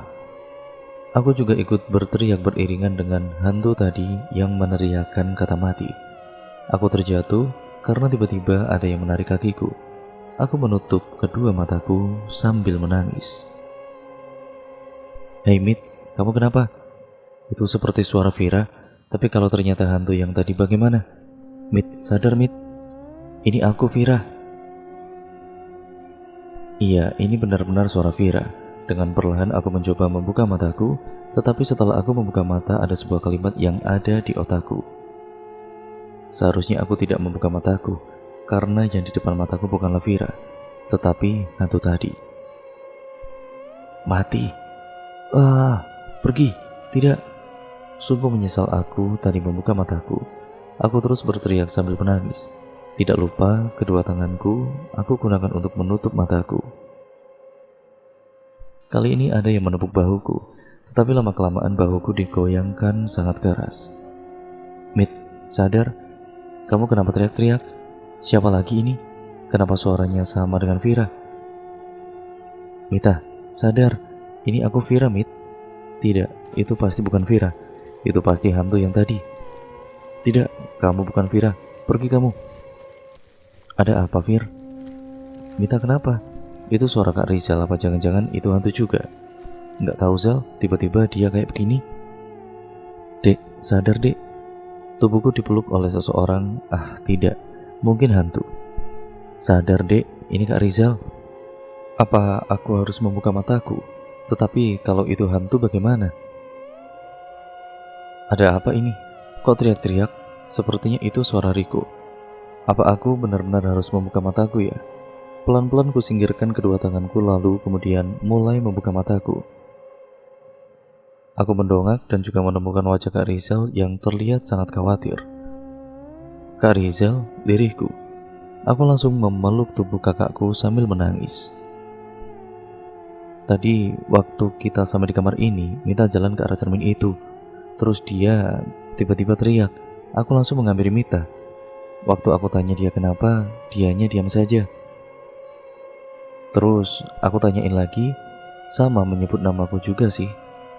Aku juga ikut berteriak beriringan dengan hantu tadi yang meneriakkan kata mati. Aku terjatuh karena tiba-tiba ada yang menarik kakiku. Aku menutup kedua mataku sambil menangis. Hei Mit, kamu kenapa? Itu seperti suara Vira, tapi kalau ternyata hantu yang tadi bagaimana? Mit, sadar Mit. Ini aku Vira. Iya, ini benar-benar suara Vira. Dengan perlahan aku mencoba membuka mataku, tetapi setelah aku membuka mata ada sebuah kalimat yang ada di otakku. Seharusnya aku tidak membuka mataku, karena yang di depan mataku bukanlah Vira, tetapi hantu tadi. Mati. Pergi. Tidak. Sungguh menyesal aku tadi membuka mataku. Aku terus berteriak sambil menangis. Tidak lupa kedua tanganku aku gunakan untuk menutup mataku. Kali ini ada yang menepuk bahuku, tetapi lama-kelamaan bahuku digoyangkan sangat keras. Mit, sadar? Kamu kenapa teriak-teriak? Siapa lagi ini? Kenapa suaranya sama dengan Vira? Mita, sadar. Ini aku Vira, Mit. Tidak, itu pasti bukan Vira. Itu pasti hantu yang tadi. Tidak, kamu bukan Vira. Pergi kamu. Ada apa, Vir? Mita, kenapa? Itu suara Kak Rizal, apa jangan-jangan itu hantu juga? Nggak tahu, Zal. Tiba-tiba dia kayak begini. Dek, sadar, Dek. Tubuhku dipeluk oleh seseorang. Tidak. Mungkin hantu. Sadar, Dek. Ini Kak Rizal. Apa aku harus membuka mataku? Tetapi kalau itu hantu bagaimana? Ada apa ini? Kok teriak-teriak? Sepertinya itu suara Riko. Apa aku benar-benar harus membuka mataku ya? Pelan-pelan ku singkirkan kedua tanganku lalu kemudian mulai membuka mataku. Aku mendongak dan juga menemukan wajah Kak Rizal yang terlihat sangat khawatir. Kak Rizal, lirihku. Aku langsung memeluk tubuh kakakku sambil menangis. Tadi waktu kita sama di kamar ini, Mita jalan ke arah cermin itu. Terus dia tiba-tiba teriak. Aku langsung menghampiri Mita. Waktu aku tanya dia kenapa, dianya diam saja. Terus aku tanyain lagi, sama menyebut namaku juga sih.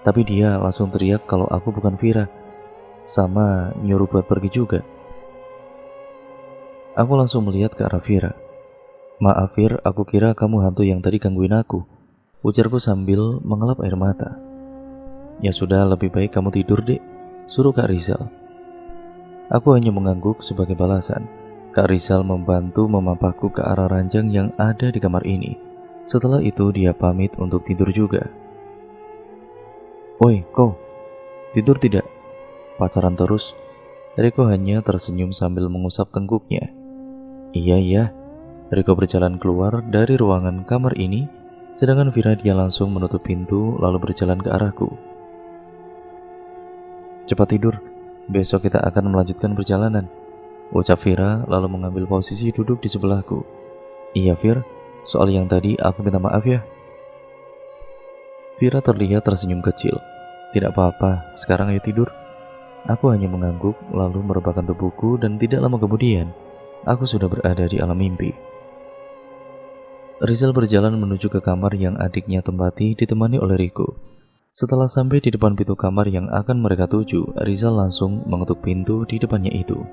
Tapi dia langsung teriak kalau aku bukan Vira. Sama nyuruh buat pergi juga. Aku langsung melihat ke arah Vira. Maaf Vir, aku kira kamu hantu yang tadi gangguin aku. Ujarku sambil mengelap air mata. Ya sudah, lebih baik kamu tidur dek, suruh Kak Rizal. Aku hanya mengangguk sebagai balasan. Kak Rizal membantu memapaku ke arah ranjang yang ada di kamar ini. Setelah itu dia pamit untuk tidur juga. Woi, kau tidur tidak? Pacaran terus? Riko hanya tersenyum sambil mengusap tengkuknya. Iya. Riko berjalan keluar dari ruangan kamar ini, sedangkan Vira dia langsung menutup pintu lalu berjalan ke arahku. Cepat tidur, besok kita akan melanjutkan perjalanan, ucap Vira lalu mengambil posisi duduk di sebelahku. Iya Vir, soal yang tadi aku minta maaf ya. Vira terlihat tersenyum kecil. Tidak apa-apa, sekarang ayo tidur. Aku hanya mengangguk lalu merebahkan tubuhku dan tidak lama kemudian aku sudah berada di alam mimpi. Rizal berjalan menuju ke kamar yang adiknya tempati ditemani oleh Riko. Setelah sampai di depan pintu kamar yang akan mereka tuju, Rizal langsung mengetuk pintu di depannya itu.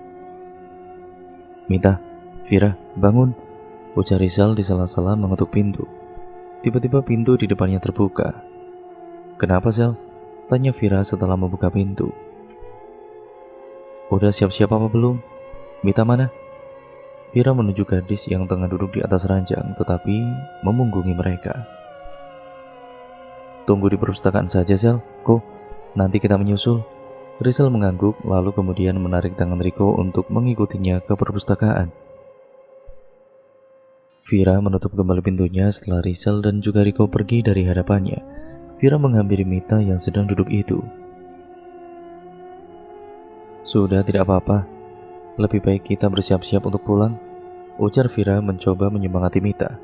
Mita, Vira, bangun, ujar Rizal di sela-sela mengetuk pintu. Tiba-tiba pintu di depannya terbuka. Kenapa Zal? Tanya Vira setelah membuka pintu. Udah siap-siap apa belum? Mita mana? Vira menuju gadis yang tengah duduk di atas ranjang tetapi memunggungi mereka. Tunggu di perpustakaan saja Zel, kok nanti kita menyusul. Rizal mengangguk lalu kemudian menarik tangan Riko untuk mengikutinya ke perpustakaan. Vira menutup kembali pintunya setelah Rizal dan juga Riko pergi dari hadapannya. Vira menghampiri Mita yang sedang duduk itu. Sudah tidak apa-apa, lebih baik kita bersiap-siap untuk pulang. Ujar Vira mencoba menyemangati Mita.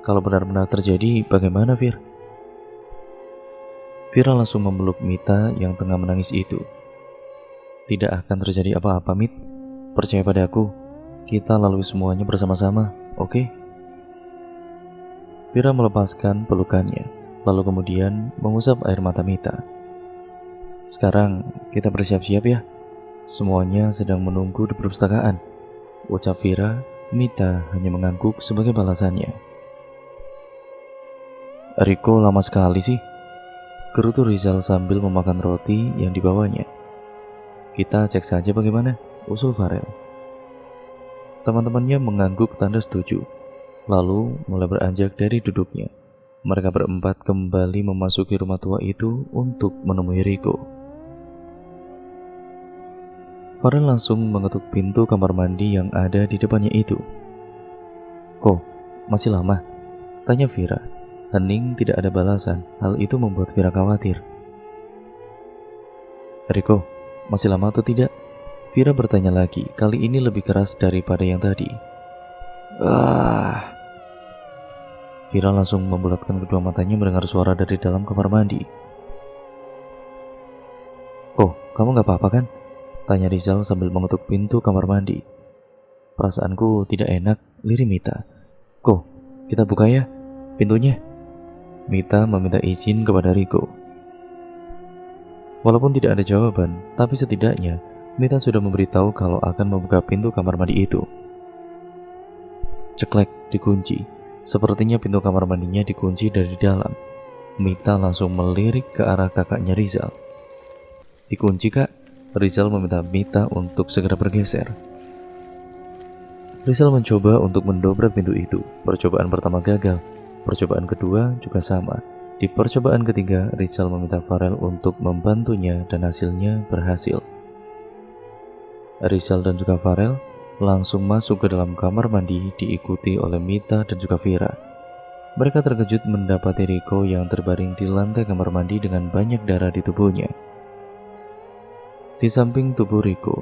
Kalau benar-benar terjadi, bagaimana Vir? Vira langsung memeluk Mita yang tengah menangis itu. Tidak akan terjadi apa-apa, Mit. Percaya padaku, kita lalui semuanya bersama-sama, oke? Vira melepaskan pelukannya, lalu kemudian mengusap air mata Mita. Sekarang kita bersiap-siap ya. Semuanya sedang menunggu di perpustakaan, ucap Vira. Mita hanya mengangguk sebagai balasannya. Riko lama sekali sih, gerutu Rizal sambil memakan roti yang dibawanya. Kita cek saja bagaimana, usul Farel. Teman-temannya mengangguk tanda setuju, lalu mulai beranjak dari duduknya. Mereka berempat kembali memasuki rumah tua itu untuk menemui Riko. Farel langsung mengetuk pintu kamar mandi yang ada di depannya itu. Kok, masih lama? Tanya Vira. Hening tidak ada balasan. Hal itu membuat Vira khawatir. Riko, masih lama atau tidak? Vira bertanya lagi, kali ini lebih keras daripada yang tadi. Vira langsung membulatkan kedua matanya mendengar suara dari dalam kamar mandi. Kok, kamu gak apa-apa kan? Tanya Rizal sambil mengetuk pintu kamar mandi. Perasaanku tidak enak, lirik Mita. Kok, kita buka ya pintunya? Mita meminta izin kepada Riko. Walaupun tidak ada jawaban, tapi setidaknya Mita sudah memberitahu kalau akan membuka pintu kamar mandi itu. Ceklek, dikunci. Sepertinya pintu kamar mandinya dikunci dari dalam. Mita langsung melirik ke arah kakaknya Rizal. Dikunci, Kak? Rizal meminta Mita untuk segera bergeser. Rizal mencoba untuk mendobrak pintu itu. Percobaan pertama gagal. Percobaan kedua juga sama. Di percobaan ketiga, Rizal meminta Farel untuk membantunya dan hasilnya berhasil. Rizal dan juga Farel langsung masuk ke dalam kamar mandi diikuti oleh Mita dan juga Vira. Mereka terkejut mendapati Riko yang terbaring di lantai kamar mandi dengan banyak darah di tubuhnya. Di samping tubuh Riko,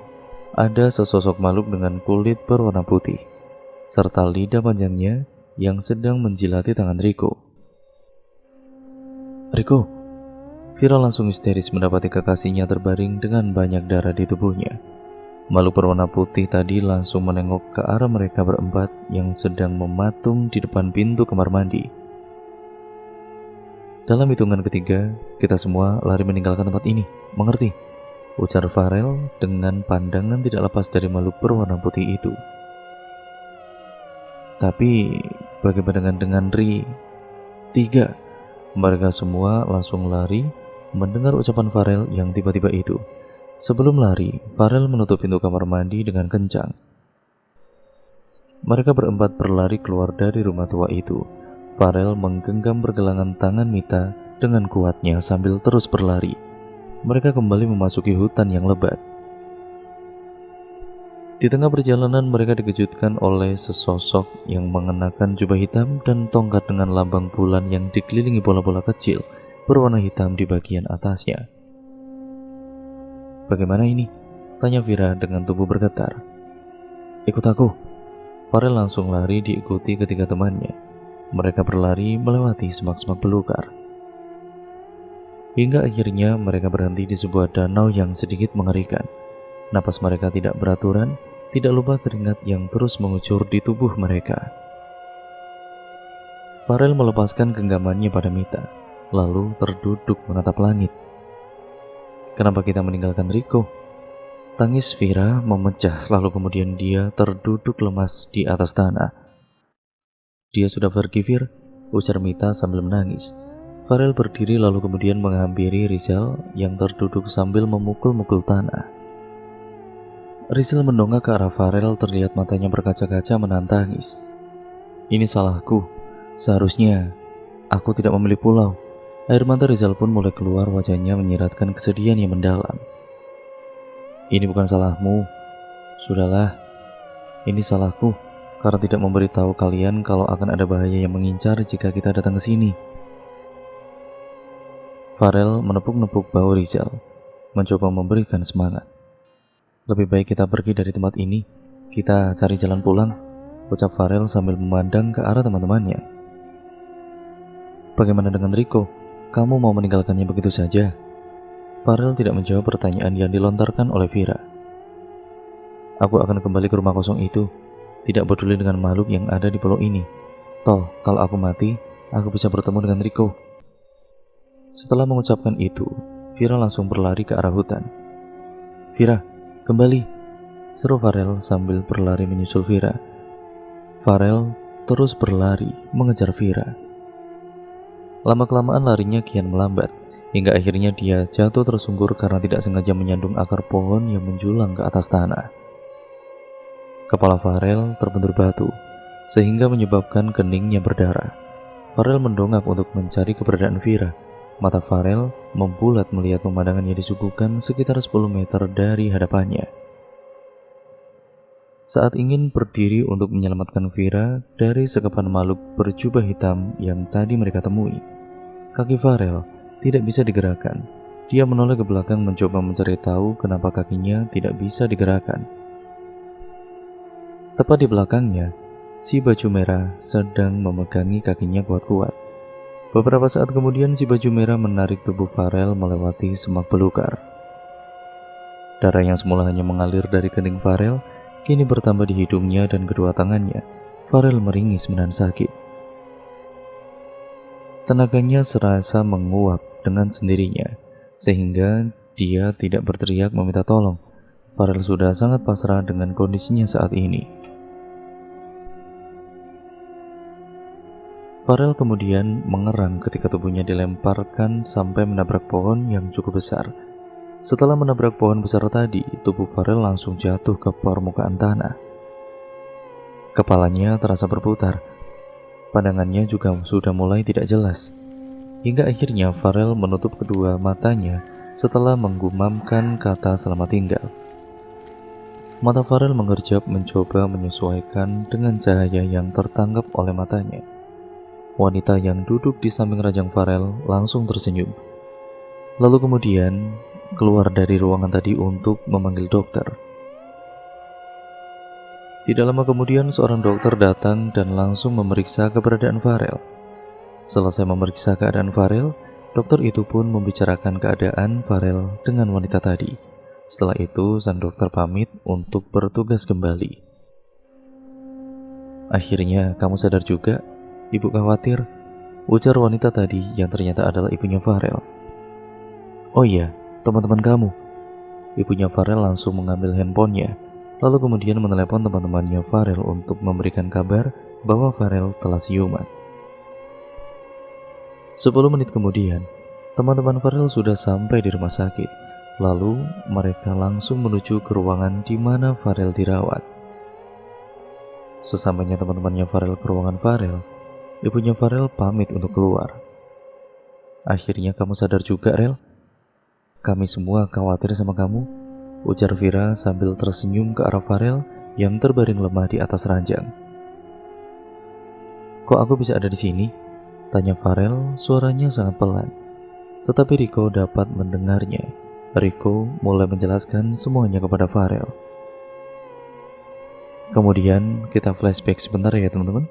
ada sesosok makhluk dengan kulit berwarna putih, serta lidah panjangnya yang sedang menjilati tangan Riko. Riko, Vira langsung histeris mendapati kekasihnya terbaring dengan banyak darah di tubuhnya. Makhluk berwarna putih tadi langsung menengok ke arah mereka berempat yang sedang mematung di depan pintu kamar mandi. Dalam hitungan ketiga, kita semua lari meninggalkan tempat ini, mengerti? Ujar Farel dengan pandangan tidak lepas dari makhluk berwarna putih itu. Tapi bagaimana dengan Ri? 3. Mereka semua langsung lari mendengar ucapan Farel yang tiba-tiba itu. Sebelum lari, Farel menutup pintu kamar mandi dengan kencang. Mereka berempat berlari keluar dari rumah tua itu. Farel menggenggam pergelangan tangan Mita dengan kuatnya sambil terus berlari. Mereka kembali memasuki hutan yang lebat. Di tengah perjalanan mereka dikejutkan oleh sesosok yang mengenakan jubah hitam dan tongkat dengan lambang bulan yang dikelilingi bola-bola kecil berwarna hitam di bagian atasnya. Bagaimana ini? Tanya Vira dengan tubuh bergetar. Ikut aku. Farel langsung lari diikuti ketiga temannya. Mereka berlari melewati semak-semak belukar. Hingga akhirnya mereka berhenti di sebuah danau yang sedikit mengerikan. Napas mereka tidak beraturan, tidak lupa keringat yang terus mengucur di tubuh mereka. Farel melepaskan genggamannya pada Mita, lalu terduduk menatap langit. Kenapa kita meninggalkan Riko? Tangis Vira memecah, lalu kemudian dia terduduk lemas di atas tanah. Dia sudah pergi, Vir, ujar Mita sambil menangis. Farel berdiri lalu kemudian menghampiri Rizal yang terduduk sambil memukul-mukul tanah. Rizal mendongak ke arah Farel, terlihat matanya berkaca-kaca menahan tangis. Ini salahku. Seharusnya aku tidak memilih pulau. Air mata Rizal pun mulai keluar, wajahnya menyiratkan kesedihan yang mendalam. Ini bukan salahmu. Sudahlah, ini salahku karena tidak memberitahu kalian kalau akan ada bahaya yang mengincar jika kita datang ke sini. Farel menepuk-nepuk bahu Rizal, mencoba memberikan semangat. Lebih baik kita pergi dari tempat ini. Kita cari jalan pulang. ucap Farel sambil memandang ke arah teman-temannya. Bagaimana dengan Rico? Kamu mau meninggalkannya begitu saja? Farel tidak menjawab pertanyaan yang dilontarkan oleh Vira. Aku akan kembali ke rumah kosong itu, tidak peduli dengan makhluk yang ada di pulau ini. Toh, kalau aku mati, aku bisa bertemu dengan Rico. Setelah mengucapkan itu, Vira langsung berlari ke arah hutan. Vira, kembali, seru Farel sambil berlari menyusul Vira. Farel terus berlari mengejar Vira. Lama-kelamaan larinya kian melambat, hingga akhirnya dia jatuh tersungkur karena tidak sengaja menyandung akar pohon yang menjulang ke atas tanah. Kepala Farel terbentur batu, sehingga menyebabkan keningnya berdarah. Farel mendongak untuk mencari keberadaan Vira. Mata Farel membulat melihat pemandangan yang disuguhkan sekitar 10 meter dari hadapannya. Saat ingin berdiri untuk menyelamatkan Vira dari sekepan makhluk berjubah hitam yang tadi mereka temui, kaki Farel tidak bisa digerakkan. Dia menoleh ke belakang mencoba mencari tahu kenapa kakinya tidak bisa digerakkan. Tepat di belakangnya, si baju merah sedang memegangi kakinya kuat-kuat. Beberapa saat kemudian si baju merah menarik tubuh Farel melewati semak belukar. Darah yang semula hanya mengalir dari kening Farel kini bertambah di hidungnya dan kedua tangannya. Farel meringis menahan sakit. Tenaganya serasa menguap dengan sendirinya, sehingga dia tidak berteriak meminta tolong. Farel sudah sangat pasrah dengan kondisinya saat ini. Farel kemudian mengerang ketika tubuhnya dilemparkan sampai menabrak pohon yang cukup besar. Setelah menabrak pohon besar tadi, tubuh Farel langsung jatuh ke permukaan tanah. Kepalanya terasa berputar. Pandangannya juga sudah mulai tidak jelas. Hingga akhirnya Farel menutup kedua matanya setelah menggumamkan kata selamat tinggal. Mata Farel mengerjap mencoba menyesuaikan dengan cahaya yang tertangkap oleh matanya. Wanita yang duduk di samping rajang Farel langsung tersenyum. Lalu kemudian keluar dari ruangan tadi untuk memanggil dokter. Tidak lama kemudian seorang dokter datang dan langsung memeriksa keberadaan Farel. Selesai memeriksa keadaan Farel, dokter itu pun membicarakan keadaan Farel dengan wanita tadi. Setelah itu sang dokter pamit untuk bertugas kembali. Akhirnya kamu sadar juga? Ibu khawatir, ujar wanita tadi yang ternyata adalah ibunya Farel. Oh iya, teman-teman kamu. Ibunya Farel langsung mengambil handphonenya, lalu kemudian menelepon teman-temannya Farel untuk memberikan kabar bahwa Farel telah siuman. 10 menit kemudian, teman-teman Farel sudah sampai di rumah sakit. Lalu mereka langsung menuju ke ruangan di mana Farel dirawat. Sesampainya teman-temannya Farel ke ruangan Farel, ibunya Farel pamit untuk keluar. Akhirnya kamu sadar juga, Rel? Kami semua khawatir sama kamu, ujar Vira sambil tersenyum ke arah Farel yang terbaring lemah di atas ranjang. Kok aku bisa ada di sini? Tanya Farel, suaranya sangat pelan. Tetapi Rico dapat mendengarnya. Rico mulai menjelaskan semuanya kepada Farel. Kemudian kita flashback sebentar ya teman-teman.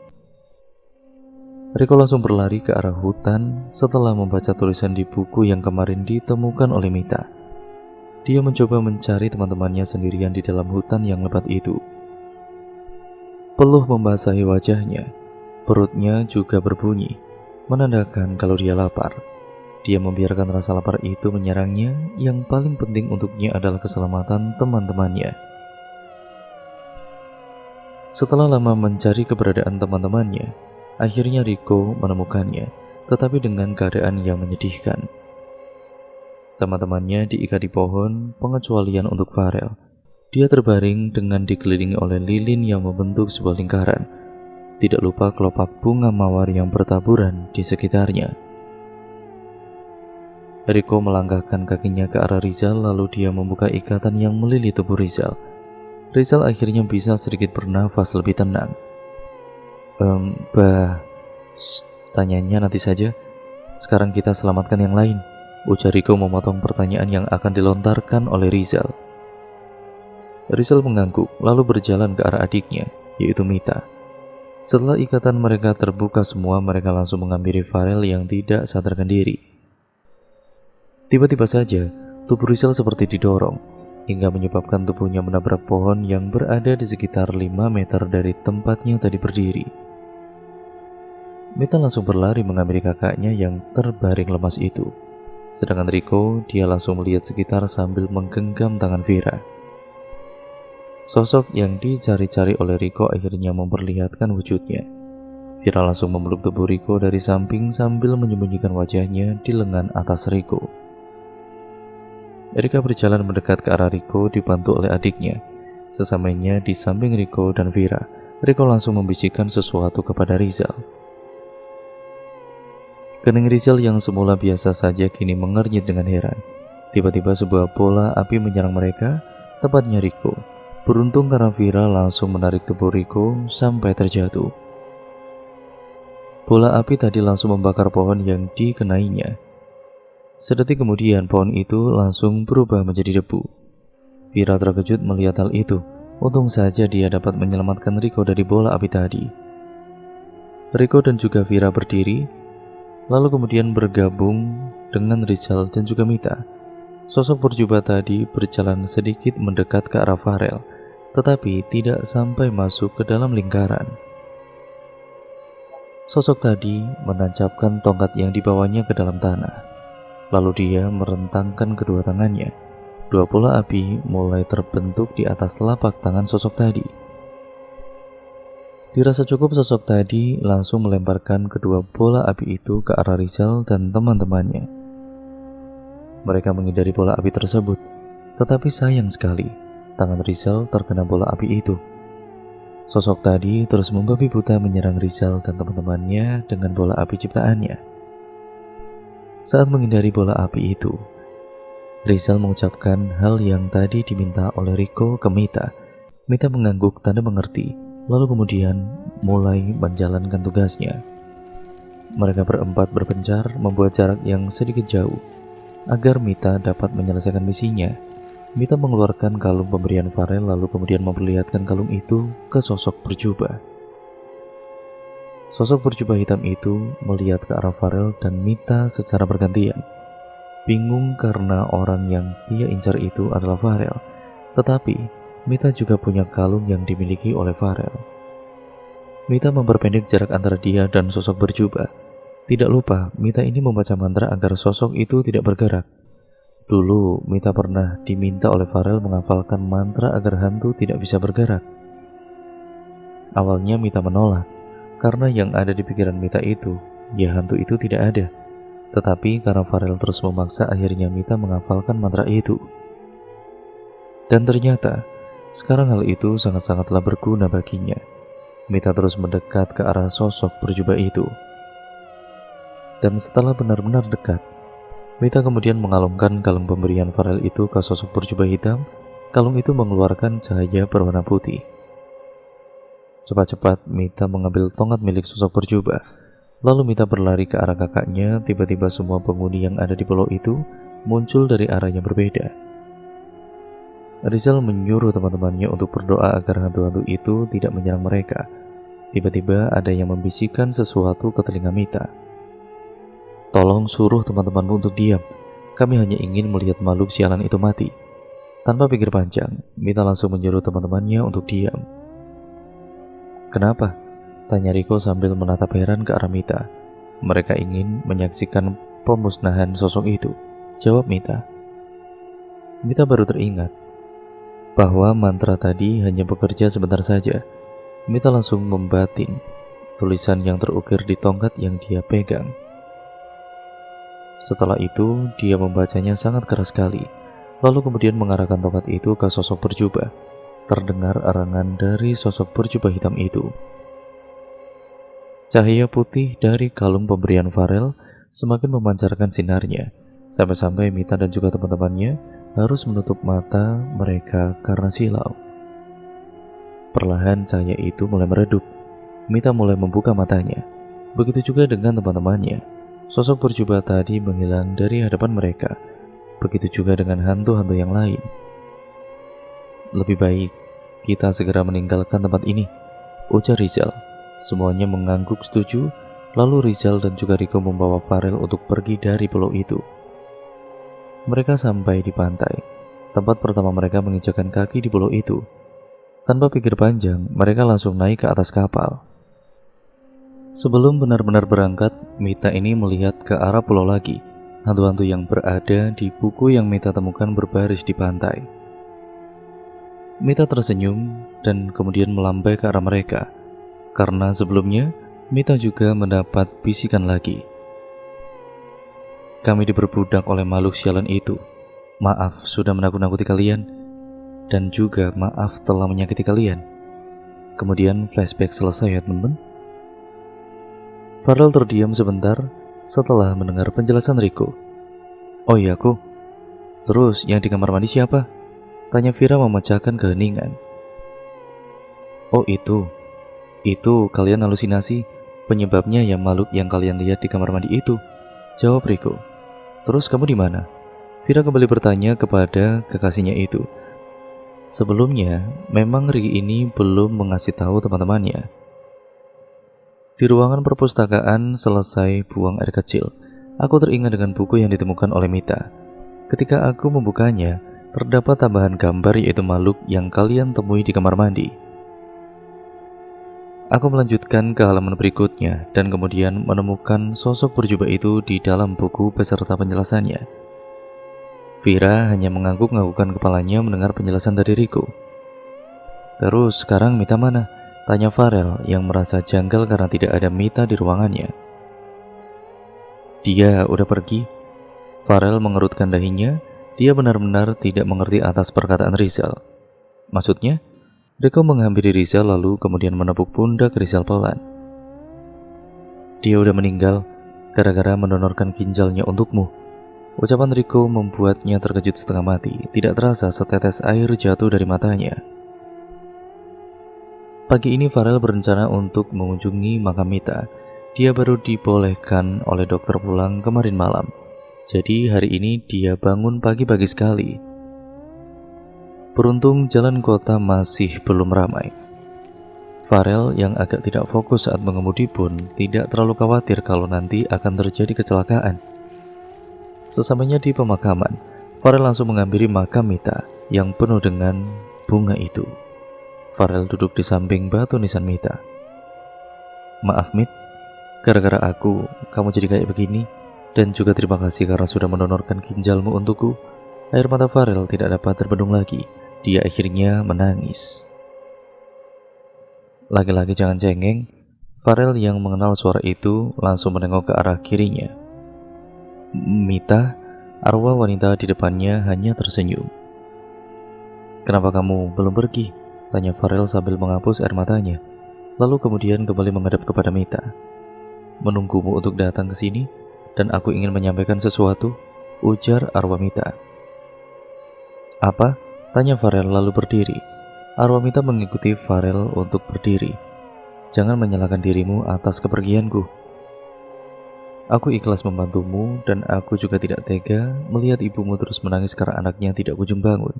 Rico langsung berlari ke arah hutan setelah membaca tulisan di buku yang kemarin ditemukan oleh Mita. Dia mencoba mencari teman-temannya sendirian di dalam hutan yang lebat itu. Peluh membasahi wajahnya, perutnya juga berbunyi, menandakan kalau dia lapar. Dia membiarkan rasa lapar itu menyerangnya, yang paling penting untuknya adalah keselamatan teman-temannya. Setelah lama mencari keberadaan teman-temannya, akhirnya Rico menemukannya, tetapi dengan keadaan yang menyedihkan. Teman-temannya diikat di pohon pengecualian untuk Farel. Dia terbaring dengan dikelilingi oleh lilin yang membentuk sebuah lingkaran. Tidak lupa kelopak bunga mawar yang bertaburan di sekitarnya. Rico melangkahkan kakinya ke arah Rizal, lalu dia membuka ikatan yang melilit tubuh Rizal. Rizal akhirnya bisa sedikit bernafas lebih tenang. Tanyanya nanti saja. Sekarang kita selamatkan yang lain, ujar Rico memotong pertanyaan yang akan dilontarkan oleh Rizal. Rizal mengangguk lalu berjalan ke arah adiknya, yaitu Mita. Setelah ikatan mereka terbuka semua, mereka langsung menghampiri Farel yang tidak sadarkan diri. Tiba-tiba saja, tubuh Rizal seperti didorong, hingga menyebabkan tubuhnya menabrak pohon yang berada di sekitar 5 meter dari tempatnya tadi berdiri. Mita langsung berlari menghampiri kakaknya yang terbaring lemas itu. Sedangkan Riko, dia langsung melihat sekitar sambil menggenggam tangan Vira. Sosok yang dicari-cari oleh Riko akhirnya memperlihatkan wujudnya. Vira langsung memeluk tubuh Riko dari samping sambil menyembunyikan wajahnya di lengan atas Riko. Erika berjalan mendekat ke arah Riko dibantu oleh adiknya. Sesampainya di samping Riko dan Vira, Riko langsung membisikkan sesuatu kepada Rizal. Kening Rizal yang semula biasa saja kini mengernyit dengan heran. Tiba-tiba sebuah bola api menyerang mereka, tepatnya Riko. Beruntung karena Vira langsung menarik tubuh Riko sampai terjatuh. Bola api tadi langsung membakar pohon yang dikenainya. Sedetik kemudian pohon itu langsung berubah menjadi debu. Vira terkejut melihat hal itu. Untung saja dia dapat menyelamatkan Riko dari bola api tadi. Riko dan juga Vira berdiri, lalu kemudian bergabung dengan Rizal dan juga Mita. Sosok berjubah tadi berjalan sedikit mendekat ke arah Farel, tetapi tidak sampai masuk ke dalam lingkaran. Sosok tadi menancapkan tongkat yang dibawanya ke dalam tanah. Lalu dia merentangkan kedua tangannya. Dua bola api mulai terbentuk di atas telapak tangan sosok tadi. Dirasa cukup, sosok tadi langsung melemparkan kedua bola api itu ke arah Rizal dan teman-temannya. Mereka menghindari bola api tersebut, tetapi sayang sekali, tangan Rizal terkena bola api itu. Sosok tadi terus membabi buta menyerang Rizal dan teman-temannya dengan bola api ciptaannya. Saat menghindari bola api itu, Rizal mengucapkan hal yang tadi diminta oleh Riko ke Mita. Mita mengangguk tanda mengerti, lalu kemudian mulai menjalankan tugasnya. Mereka berempat berpencar membuat jarak yang sedikit jauh agar Mita dapat menyelesaikan misinya. Mita mengeluarkan kalung pemberian Farel lalu kemudian memperlihatkan kalung itu ke sosok berjubah. Sosok berjubah hitam itu melihat ke arah Farel dan Mita secara bergantian. Bingung karena orang yang dia incar itu adalah Farel, tetapi Mita juga punya kalung yang dimiliki oleh Farel. Mita memperpendek jarak antara dia dan sosok berjubah. Tidak lupa, Mita ini membaca mantra agar sosok itu tidak bergerak. Dulu, Mita pernah diminta oleh Farel menghafalkan mantra agar hantu tidak bisa bergerak. Awalnya Mita menolak, karena yang ada di pikiran Mita itu, ya hantu itu tidak ada. Tetapi karena Farel terus memaksa, akhirnya Mita menghafalkan mantra itu. Dan ternyata, sekarang hal itu sangat-sangatlah berguna baginya. Mita terus mendekat ke arah sosok berjubah itu. Dan setelah benar-benar dekat, Mita kemudian mengalungkan kalung pemberian Farel itu ke sosok berjubah hitam. Kalung itu mengeluarkan cahaya berwarna putih. Cepat-cepat Mita mengambil tongkat milik sosok berjubah. Lalu Mita berlari ke arah kakaknya. Tiba-tiba semua penghuni yang ada di pulau itu muncul dari arah yang berbeda. Rizal menyuruh teman-temannya untuk berdoa agar hantu-hantu itu tidak menyerang mereka. Tiba-tiba ada yang membisikkan sesuatu ke telinga Mita. Tolong suruh teman-temanmu untuk diam. Kami hanya ingin melihat makhluk sialan itu mati. Tanpa pikir panjang, Mita langsung menyuruh teman-temannya untuk diam. Kenapa? Tanya Riko sambil menatap heran ke arah Mita. Mereka ingin menyaksikan pemusnahan sosok itu. Jawab Mita. Mita baru teringat bahwa mantra tadi hanya bekerja sebentar saja. Mita langsung membatin tulisan yang terukir di tongkat yang dia pegang. Setelah itu, dia membacanya sangat keras sekali, lalu kemudian mengarahkan tongkat itu ke sosok berjubah. Terdengar erangan dari sosok berjubah hitam itu. Cahaya putih dari kalung pemberian Farel semakin memancarkan sinarnya, sampai-sampai Mita dan juga teman-temannya harus menutup mata mereka karena silau. Perlahan cahaya itu mulai meredup. Mita mulai membuka matanya. Begitu juga dengan teman-temannya. Sosok berjubah tadi menghilang dari hadapan mereka. Begitu juga dengan hantu-hantu yang lain. Lebih baik kita segera meninggalkan tempat ini, ujar Rizal. Semuanya mengangguk setuju, lalu Rizal dan juga Riko membawa Farel untuk pergi dari pulau itu. Mereka sampai di pantai, tempat pertama mereka menginjakkan kaki di pulau itu. Tanpa pikir panjang, mereka langsung naik ke atas kapal. Sebelum benar-benar berangkat, Mita ini melihat ke arah pulau lagi. Hantu-hantu yang berada di buku yang Mita temukan berbaris di pantai. Mita tersenyum dan kemudian melambai ke arah mereka. Karena sebelumnya, Mita juga mendapat bisikan lagi. Kami diperbudak oleh makhluk sialan itu. Maaf sudah menakut-nakuti kalian. Dan juga maaf telah menyakiti kalian. Kemudian flashback selesai ya teman-teman. Farel terdiam sebentar setelah mendengar penjelasan Riko. Oh iya aku. Terus yang di kamar mandi siapa? Tanya Vira memecahkan keheningan. Oh itu kalian halusinasi. Penyebabnya ya makhluk yang kalian lihat di kamar mandi itu. Jawab Riko. Terus kamu di mana? Vira kembali bertanya kepada kekasihnya itu. Sebelumnya, memang Riki ini belum mengasih tahu teman-temannya. Di ruangan perpustakaan selesai buang air kecil, aku teringat dengan buku yang ditemukan oleh Mita. Ketika aku membukanya, terdapat tambahan gambar yaitu makhluk yang kalian temui di kamar mandi. Aku melanjutkan ke halaman berikutnya dan kemudian menemukan sosok berjubah itu di dalam buku beserta penjelasannya. Vira hanya mengangguk-anggukkan kepalanya mendengar penjelasan dari Riko. Terus sekarang Mita mana? Tanya Farel yang merasa janggal karena tidak ada Mita di ruangannya. Dia udah pergi. Farel mengerutkan dahinya. Dia benar-benar tidak mengerti atas perkataan Rizal. Maksudnya? Riko menghampiri Rizal lalu kemudian menepuk pundak Rizal pelan. Dia udah meninggal gara-gara mendonorkan ginjalnya untukmu. Ucapan Riko membuatnya terkejut setengah mati. Tidak terasa setetes air jatuh dari matanya. Pagi ini Farel berencana untuk mengunjungi makam Mita. Dia baru dibolehkan oleh dokter pulang kemarin malam. Jadi hari ini dia bangun pagi-pagi sekali. Beruntung jalan kota masih belum ramai. Farel yang agak tidak fokus saat mengemudi pun tidak terlalu khawatir kalau nanti akan terjadi kecelakaan. Sesamanya di pemakaman, Farel langsung menghampiri makam Mita yang penuh dengan bunga itu. Farel duduk di samping batu nisan Mita. Maaf Mit, gara-gara aku, kamu jadi kayak begini. Dan juga terima kasih karena sudah mendonorkan ginjalmu untukku. Air mata Farel tidak dapat terbendung lagi. Dia akhirnya menangis. Lagi-lagi jangan cengeng. Farel yang mengenal suara itu langsung menengok ke arah kirinya. Mita, arwah wanita di depannya hanya tersenyum. Kenapa kamu belum pergi? Tanya Farel sambil menghapus air matanya. Lalu kemudian kembali menghadap kepada Mita. Menunggumu untuk datang ke sini dan aku ingin menyampaikan sesuatu, ujar arwah Mita. Apa? Tanya Farel lalu berdiri. Arwah Mita mengikuti Farel untuk berdiri. Jangan menyalahkan dirimu atas kepergianku. Aku ikhlas membantumu dan aku juga tidak tega melihat ibumu terus menangis karena anaknya tidak kunjung bangun.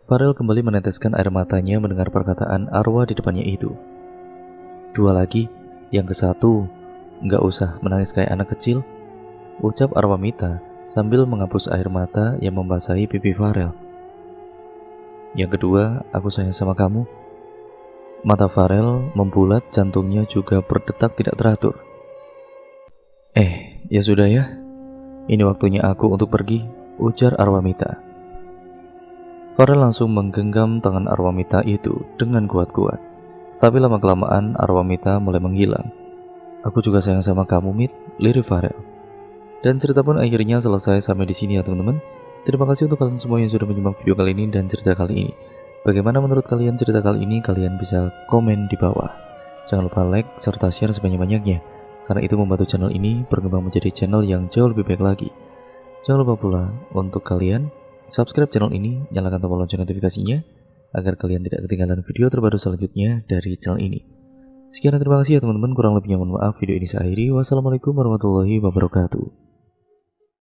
Farel kembali meneteskan air matanya mendengar perkataan arwah di depannya itu. Dua lagi, yang ke satu, nggak usah menangis kayak anak kecil, ucap arwah Mita sambil menghapus air mata yang membasahi pipi Farel. Yang kedua, aku sayang sama kamu. Mata Farel membulat, jantungnya juga berdetak tidak teratur. Ya sudah ya, ini waktunya aku untuk pergi, ujar arwah Mita. Farel langsung menggenggam tangan arwah Mita itu dengan kuat-kuat. Tapi lama-kelamaan arwah Mita mulai menghilang. Aku juga sayang sama kamu, Mit, lirik Farel. Dan cerita pun akhirnya selesai sampai di sini ya teman-teman. Terima kasih untuk kalian semua yang sudah menyimak video kali ini dan cerita kali ini. Bagaimana menurut kalian cerita kali ini? Kalian bisa komen di bawah. Jangan lupa like serta share sebanyak-banyaknya, karena itu membantu channel ini berkembang menjadi channel yang jauh lebih baik lagi. Jangan lupa pula untuk kalian subscribe channel ini, nyalakan tombol lonceng notifikasinya agar kalian tidak ketinggalan video terbaru selanjutnya dari channel ini. Sekian dan terima kasih ya teman-teman, kurang lebihnya mohon maaf. Video ini saya akhiri. Wassalamualaikum warahmatullahi wabarakatuh.